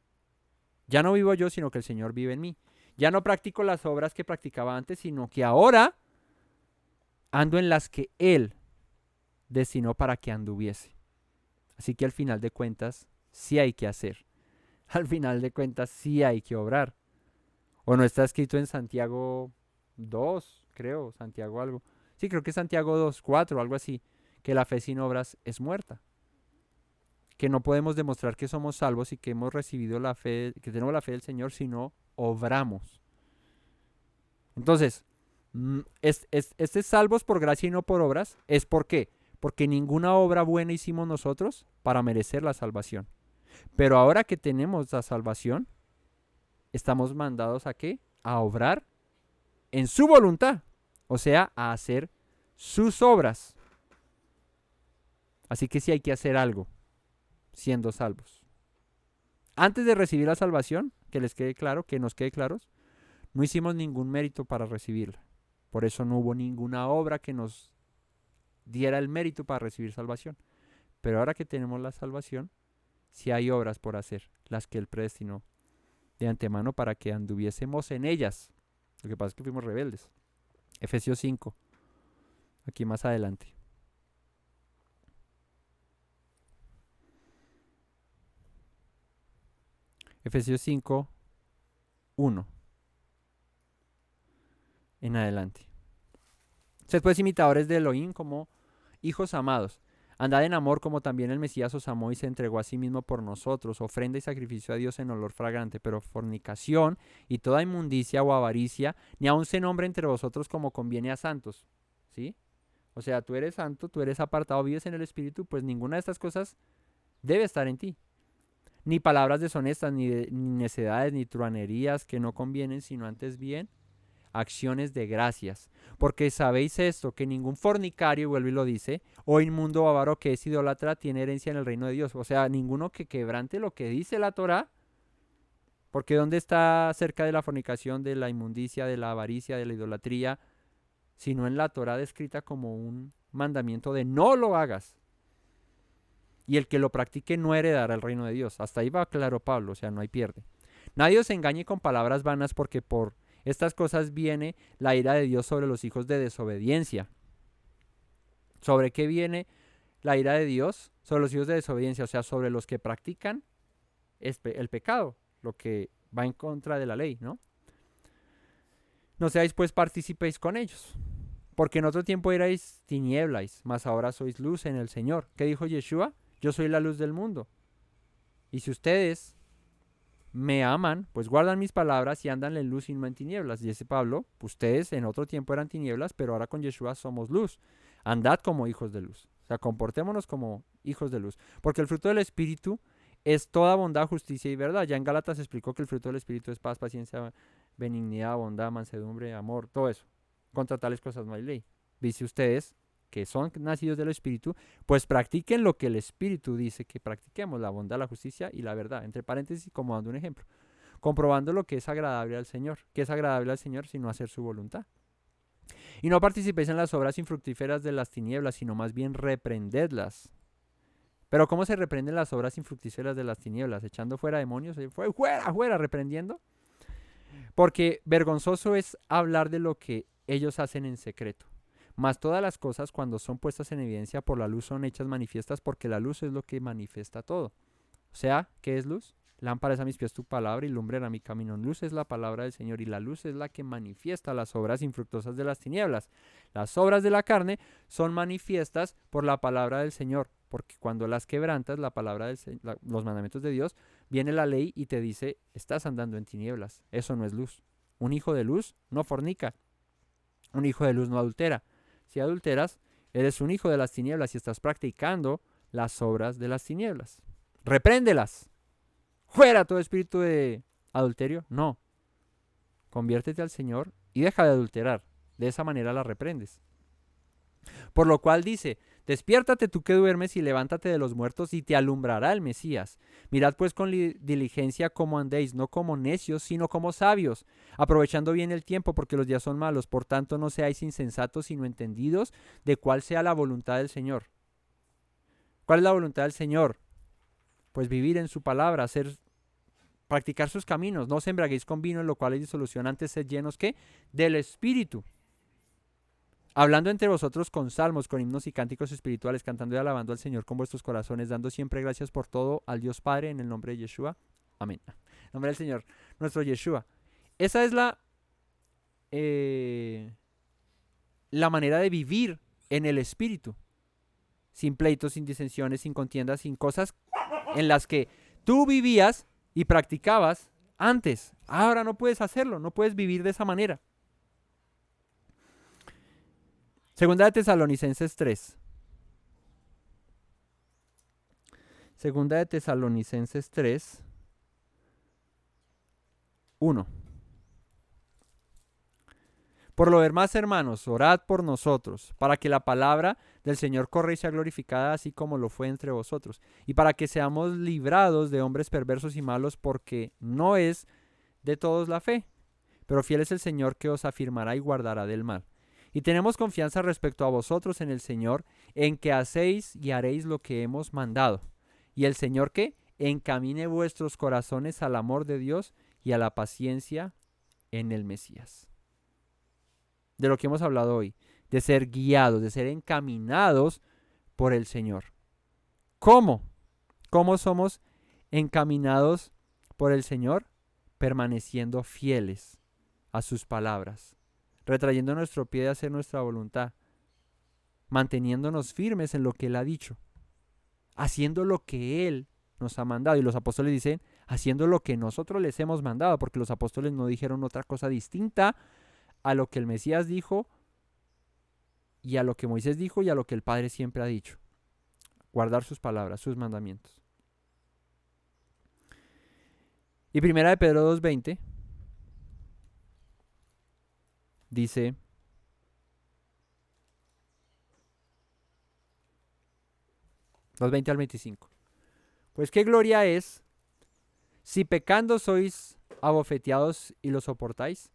ya no vivo yo, sino que el Señor vive en mí. Ya no practico las obras que practicaba antes, sino que ahora ando en las que Él destinó para que anduviese. Así que al final de cuentas, sí hay que hacer. Al final de cuentas, sí hay que obrar. O no está escrito en Santiago 2, creo, Santiago algo. Sí, creo que es Santiago 2, 4, algo así, que la fe sin obras es muerta. Que no podemos demostrar que somos salvos y que hemos recibido la fe, que tenemos la fe del Señor, si no obramos. Entonces, este salvos por gracia y no por obras, ¿es por qué? Porque ninguna obra buena hicimos nosotros para merecer la salvación. Pero ahora que tenemos la salvación, estamos mandados ¿a qué? A obrar en su voluntad, o sea, a hacer sus obras. Así que sí hay que hacer algo, siendo salvos. Antes de recibir la salvación, que les quede claro, que nos quede claros, no hicimos ningún mérito para recibirla. Por eso no hubo ninguna obra que nos diera el mérito para recibir salvación. Pero ahora que tenemos la salvación, sí hay obras por hacer, las que Él predestinó de antemano para que anduviésemos en ellas. Lo que pasa es que fuimos rebeldes. Efesios 5, aquí más adelante. Efesios 5, 1 en adelante. Sed pues imitadores de Elohim como hijos amados. Andad en amor como también el Mesías os amó y se entregó a sí mismo por nosotros, ofrenda y sacrificio a Dios en olor fragante, pero fornicación y toda inmundicia o avaricia, ni aun se nombre entre vosotros como conviene a santos. ¿Sí? O sea, tú eres santo, tú eres apartado, vives en el Espíritu, pues ninguna de estas cosas debe estar en ti. Ni palabras deshonestas, ni necedades, ni truanerías que no convienen, sino antes bien acciones de gracias. Porque sabéis esto, que ningún fornicario, vuelve y lo dice, o inmundo o avaro que es idólatra, tiene herencia en el reino de Dios. O sea, ninguno que quebrante lo que dice la Torá, porque ¿dónde está cerca de la fornicación, de la inmundicia, de la avaricia, de la idolatría? Sino en la Torá descrita como un mandamiento de no lo hagas. Y el que lo practique no heredará el reino de Dios. Hasta ahí va claro Pablo, o sea, no hay pierde. Nadie os engañe con palabras vanas, porque por estas cosas viene la ira de Dios sobre los hijos de desobediencia. ¿Sobre qué viene la ira de Dios? Sobre los hijos de desobediencia, o sea, sobre los que practican el pecado, lo que va en contra de la ley, ¿no? No seáis pues participéis con ellos, porque en otro tiempo erais tinieblas, mas ahora sois luz en el Señor. ¿Qué dijo Yeshua? Yo soy la luz del mundo. Y si ustedes me aman, pues guardan mis palabras y andan en luz y no en tinieblas. Dice Pablo, ustedes en otro tiempo eran tinieblas, pero ahora con Yeshua somos luz. Andad como hijos de luz. O sea, comportémonos como hijos de luz. Porque el fruto del Espíritu es toda bondad, justicia y verdad. Ya en Gálatas explicó que el fruto del Espíritu es paz, paciencia, benignidad, bondad, mansedumbre, amor, todo eso. Contra tales cosas no hay ley. Dice ustedes que son nacidos del Espíritu, pues practiquen lo que el Espíritu dice que practiquemos, la bondad, la justicia y la verdad. Entre paréntesis, como dando un ejemplo. Comprobando lo que es agradable al Señor. ¿Qué es agradable al Señor? Sino hacer su voluntad. Y no participéis en las obras infructíferas de las tinieblas, sino más bien reprendedlas. Pero ¿cómo se reprenden las obras infructíferas de las tinieblas? ¿Echando fuera demonios? Fuera, reprendiendo. Porque vergonzoso es hablar de lo que ellos hacen en secreto. Mas todas las cosas, cuando son puestas en evidencia por la luz, son hechas manifiestas, porque la luz es lo que manifiesta todo. O sea, ¿qué es luz? Lámpara es a mis pies tu palabra y lumbrera a mi camino. Luz es la palabra del Señor y la luz es la que manifiesta las obras infructuosas de las tinieblas. Las obras de la carne son manifiestas por la palabra del Señor, porque cuando las quebrantas, los mandamientos de Dios, viene la ley y te dice, estás andando en tinieblas. Eso no es luz. Un hijo de luz no fornica. Un hijo de luz no adultera. Si adulteras, eres un hijo de las tinieblas y estás practicando las obras de las tinieblas. Repréndelas. Fuera todo espíritu de adulterio. No. Conviértete al Señor y deja de adulterar. De esa manera la reprendes. Por lo cual dice, despiértate tú que duermes y levántate de los muertos y te alumbrará el Mesías. Mirad pues con diligencia cómo andéis, no como necios, sino como sabios, aprovechando bien el tiempo porque los días son malos. Por tanto no seáis insensatos, sino entendidos de cuál sea la voluntad del Señor. ¿Cuál es la voluntad del Señor? Pues vivir en su palabra, practicar sus caminos. No os embriaguéis con vino, en lo cual hay disolución, antes sed llenos, ¿qué? Del Espíritu. Hablando entre vosotros con salmos, con himnos y cánticos espirituales, cantando y alabando al Señor con vuestros corazones, dando siempre gracias por todo al Dios Padre, en el nombre de Yeshua. Amén. En el nombre del Señor, nuestro Yeshua. Esa es la manera de vivir en el Espíritu. Sin pleitos, sin disensiones, sin contiendas, sin cosas en las que tú vivías y practicabas antes. Ahora no puedes hacerlo, no puedes vivir de esa manera. Segunda de Tesalonicenses 3. Segunda de Tesalonicenses 3, 1. Por lo demás, hermanos, orad por nosotros, para que la palabra del Señor corra y sea glorificada, así como lo fue entre vosotros, y para que seamos librados de hombres perversos y malos, porque no es de todos la fe, pero fiel es el Señor que os afirmará y guardará del mal. Y tenemos confianza respecto a vosotros en el Señor, en que hacéis y haréis lo que hemos mandado. Y el Señor que encamine vuestros corazones al amor de Dios y a la paciencia en el Mesías. De lo que hemos hablado hoy, de ser guiados, de ser encaminados por el Señor. ¿Cómo? ¿Cómo somos encaminados por el Señor? Permaneciendo fieles a sus palabras, retrayendo nuestro pie de hacer nuestra voluntad, manteniéndonos firmes en lo que Él ha dicho, haciendo lo que Él nos ha mandado. Y los apóstoles dicen, haciendo lo que nosotros les hemos mandado, porque los apóstoles no dijeron otra cosa distinta a lo que el Mesías dijo y a lo que Moisés dijo y a lo que el Padre siempre ha dicho. Guardar sus palabras, sus mandamientos. Y primera de Pedro 2:20 dice, los 20 al 25. Pues qué gloria es si pecando sois abofeteados y lo soportáis.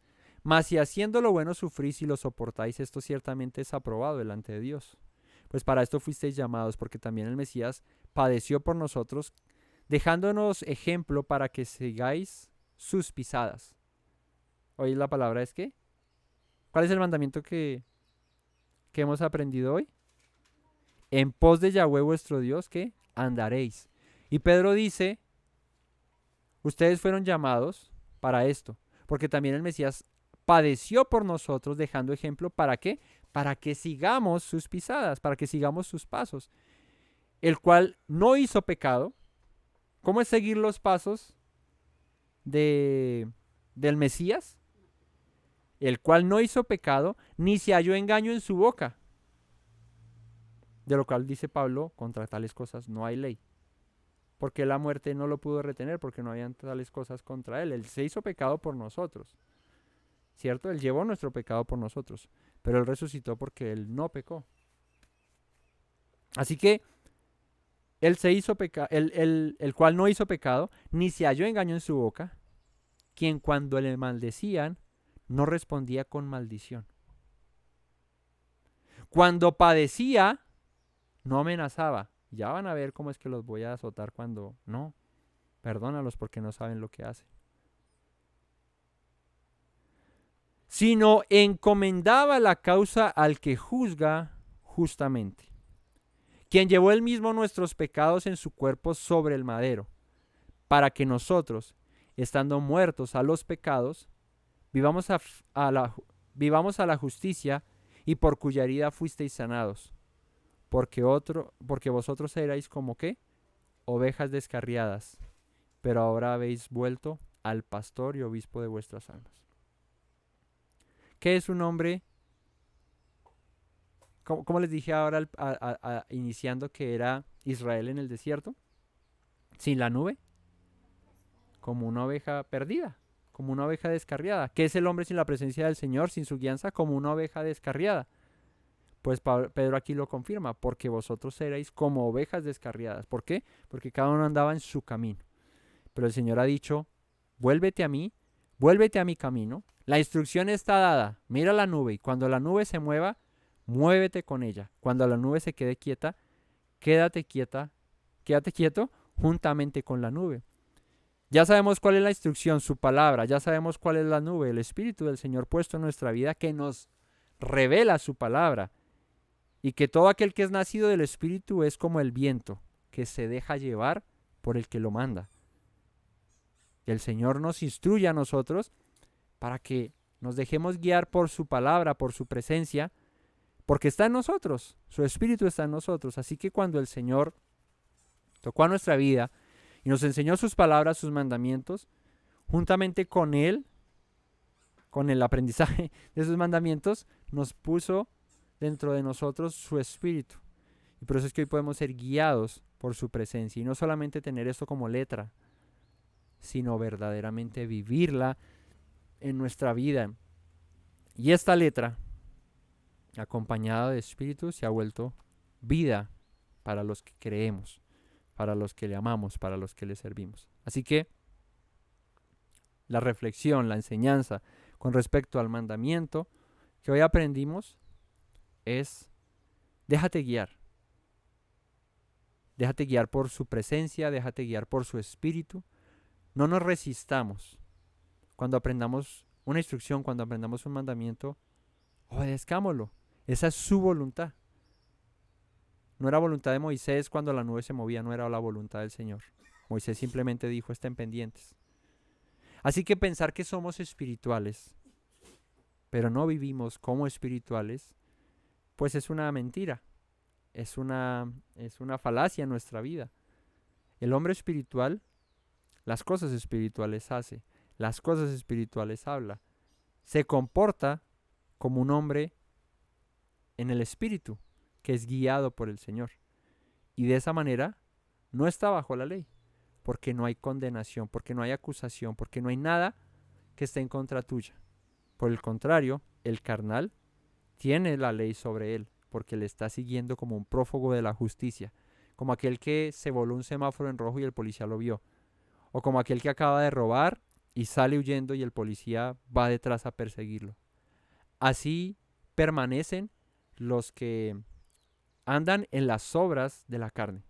Mas si haciendo lo bueno sufrís y lo soportáis, esto ciertamente es aprobado delante de Dios. Pues para esto fuisteis llamados, porque también el Mesías padeció por nosotros, dejándonos ejemplo para que sigáis sus pisadas. ¿Oís la palabra es qué? ¿Cuál es el mandamiento que hemos aprendido hoy? En pos de Yahweh vuestro Dios, ¿qué? Andaréis. Y Pedro dice, ustedes fueron llamados para esto, porque también el Mesías padeció por nosotros, dejando ejemplo, ¿para qué? Para que sigamos sus pisadas, para que sigamos sus pasos, el cual no hizo pecado. ¿Cómo es seguir los pasos del Mesías? El cual no hizo pecado, ni se halló engaño en su boca. De lo cual dice Pablo, contra tales cosas no hay ley. Porque la muerte no lo pudo retener, porque no habían tales cosas contra él. Él se hizo pecado por nosotros. ¿cierto? Él llevó nuestro pecado por nosotros, pero Él resucitó porque Él no pecó. Así que Él se hizo el cual no hizo pecado, ni se halló engaño en su boca, quien cuando le maldecían, no respondía con maldición. Cuando padecía, no amenazaba. Ya van a ver cómo es que los voy a azotar cuando no. Perdónalos porque no saben lo que hacen. Sino encomendaba la causa al que juzga justamente, quien llevó él mismo nuestros pecados en su cuerpo sobre el madero, para que nosotros, estando muertos a los pecados, vivamos a la justicia, y por cuya herida fuisteis sanados, porque vosotros erais como ¿qué? Ovejas descarriadas, pero ahora habéis vuelto al pastor y obispo de vuestras almas. ¿Qué es un hombre? ¿Cómo les dije ahora iniciando que era Israel en el desierto? Sin la nube, como una oveja perdida, como una oveja descarriada. ¿Qué es el hombre sin la presencia del Señor, sin su guianza? Como una oveja descarriada. Pues Pedro aquí lo confirma, porque vosotros erais como ovejas descarriadas. ¿Por qué? Porque cada uno andaba en su camino. Pero el Señor ha dicho, vuélvete a mí, vuélvete a mi camino. La instrucción está dada, mira la nube, y cuando la nube se mueva, muévete con ella. Cuando la nube se quede quieta, quédate quieto juntamente con la nube. Ya sabemos cuál es la instrucción, su palabra, ya sabemos cuál es la nube, el Espíritu del Señor puesto en nuestra vida que nos revela su palabra. Y que todo aquel que es nacido del Espíritu es como el viento, que se deja llevar por el que lo manda. Y el Señor nos instruye a nosotros para que nos dejemos guiar por su palabra, por su presencia, porque está en nosotros, su Espíritu está en nosotros. Así que cuando el Señor tocó a nuestra vida y nos enseñó sus palabras, sus mandamientos, juntamente con Él, con el aprendizaje de sus mandamientos, nos puso dentro de nosotros su Espíritu. Y por eso es que hoy podemos ser guiados por su presencia y no solamente tener esto como letra, sino verdaderamente vivirla en nuestra vida. Y esta letra, acompañada de Espíritu, se ha vuelto vida para los que creemos, para los que le amamos, para los que le servimos. Así que la reflexión, la enseñanza con respecto al mandamiento que hoy aprendimos es: déjate guiar. Déjate guiar por su presencia, déjate guiar por su Espíritu. No nos resistamos. Cuando aprendamos una instrucción, cuando aprendamos un mandamiento, obedezcámoslo. Esa es su voluntad. No era voluntad de Moisés cuando la nube se movía, no era la voluntad del Señor. Moisés simplemente dijo, estén pendientes. Así que pensar que somos espirituales, pero no vivimos como espirituales, pues es una mentira. Es una falacia en nuestra vida. El hombre espiritual, las cosas espirituales hace, las cosas espirituales habla. Se comporta como un hombre en el espíritu, que es guiado por el Señor. Y de esa manera no está bajo la ley, porque no hay condenación, porque no hay acusación, porque no hay nada que esté en contra tuya. Por el contrario, el carnal tiene la ley sobre él, porque le está siguiendo como un prófugo de la justicia, como aquel que se voló un semáforo en rojo y el policía lo vio, o como aquel que acaba de robar y sale huyendo y el policía va detrás a perseguirlo. Así permanecen los que andan en las obras de la carne,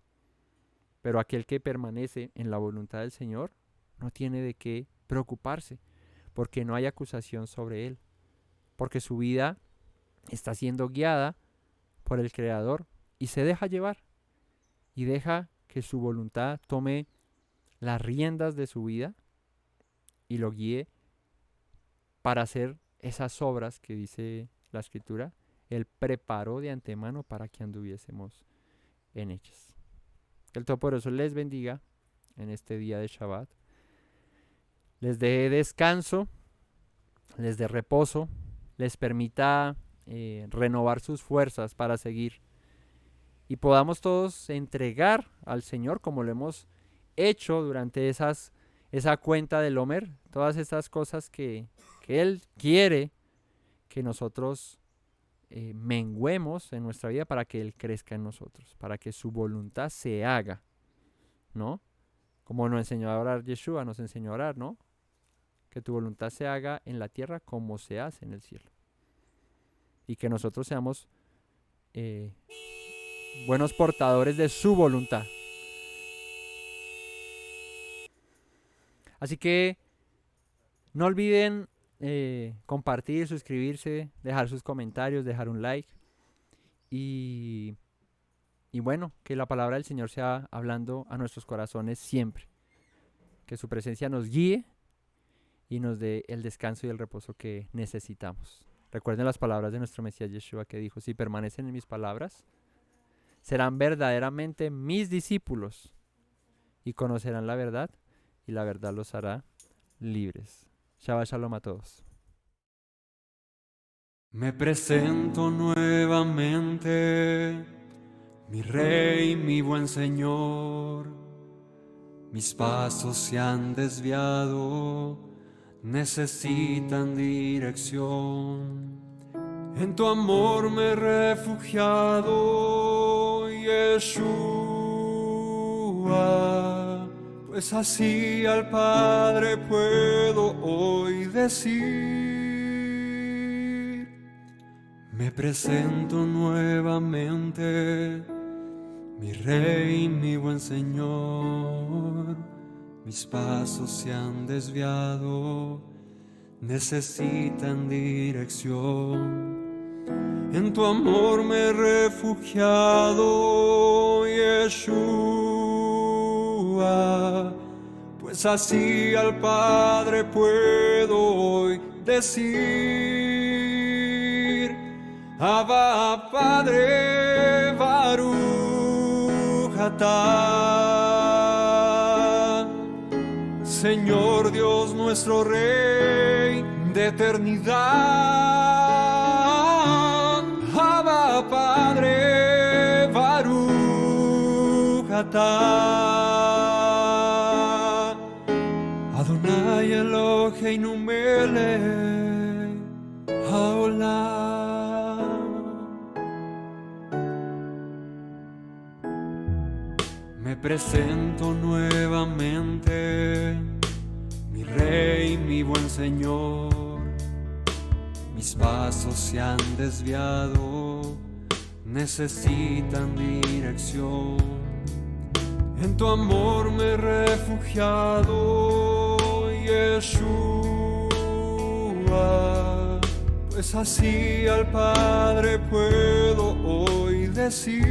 pero aquel que permanece en la voluntad del Señor no tiene de qué preocuparse, porque no hay acusación sobre él, porque su vida está siendo guiada por el Creador y se deja llevar y deja que su voluntad tome las riendas de su vida y lo guíe para hacer esas obras que dice la Escritura. Él preparó de antemano para que anduviésemos en ellas. Que el Todopoderoso les bendiga en este día de Shabbat, les dé descanso, les dé reposo, les permita renovar sus fuerzas para seguir y podamos todos entregar al Señor, como lo hemos hecho durante esa cuenta del Homer, todas esas cosas que que Él quiere que nosotros menguemos en nuestra vida para que Él crezca en nosotros, para que su voluntad se haga, ¿no? Como nos enseñó a orar Yeshua, nos enseñó a orar, ¿no? Que tu voluntad se haga en la tierra como se hace en el cielo. Y que nosotros seamos buenos portadores de su voluntad. Así que no olviden compartir, suscribirse, dejar sus comentarios, dejar un like. Y bueno, que la palabra del Señor sea hablando a nuestros corazones siempre. Que su presencia nos guíe y nos dé el descanso y el reposo que necesitamos. Recuerden las palabras de nuestro Mesías Yeshua que dijo: si permanecen en mis palabras, serán verdaderamente mis discípulos y conocerán la verdad, y la verdad los hará libres. Shabbat Shalom a todos. Me presento nuevamente, mi Rey, mi buen Señor. Mis pasos se han desviado, necesitan dirección. En tu amor me he refugiado, Yeshua. Pues así al Padre puedo hoy decir: me presento nuevamente, mi Rey, mi buen Señor. Mis pasos se han desviado, necesitan dirección. En tu amor me he refugiado, Yeshua. Pues así al Padre puedo hoy decir: Abba, Padre, Baruch atah. Señor Dios nuestro Rey de eternidad. Abba, Padre, Baruch atah. Adonai Eloheinu melech haolam. Me presento nuevamente, mi Rey, mi buen Señor. Mis pasos se han desviado, necesitan dirección. En tu amor me he refugiado, Yeshua. Pues así al Padre puedo hoy decir: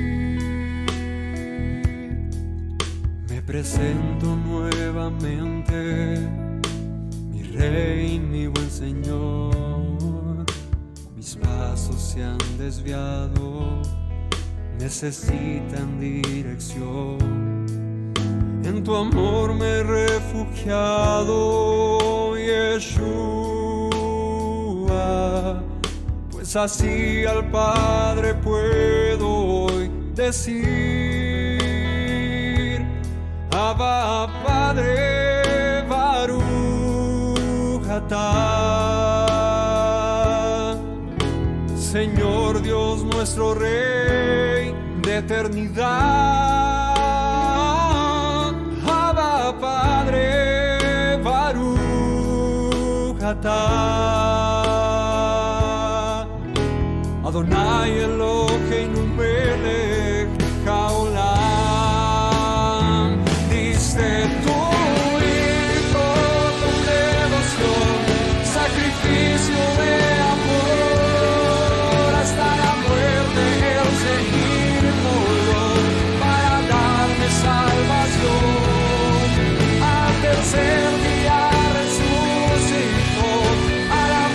me presento nuevamente, mi Rey, mi buen Señor. Mis pasos se han desviado, necesitan dirección. En tu amor me he refugiado, Yeshua. Pues así al Padre puedo hoy decir: Abba, Padre, Baruch atah. Señor Dios nuestro Rey de eternidad. Abba, Padre, Baruch atah. Adonai Eloheinu melech haolam. Diste tu hijo con devoción, sacrificio de amor, hasta la muerte el seguirlo, para darme salvación. Al tercer día resucitó, a la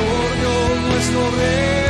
por Dios nuestro Rey.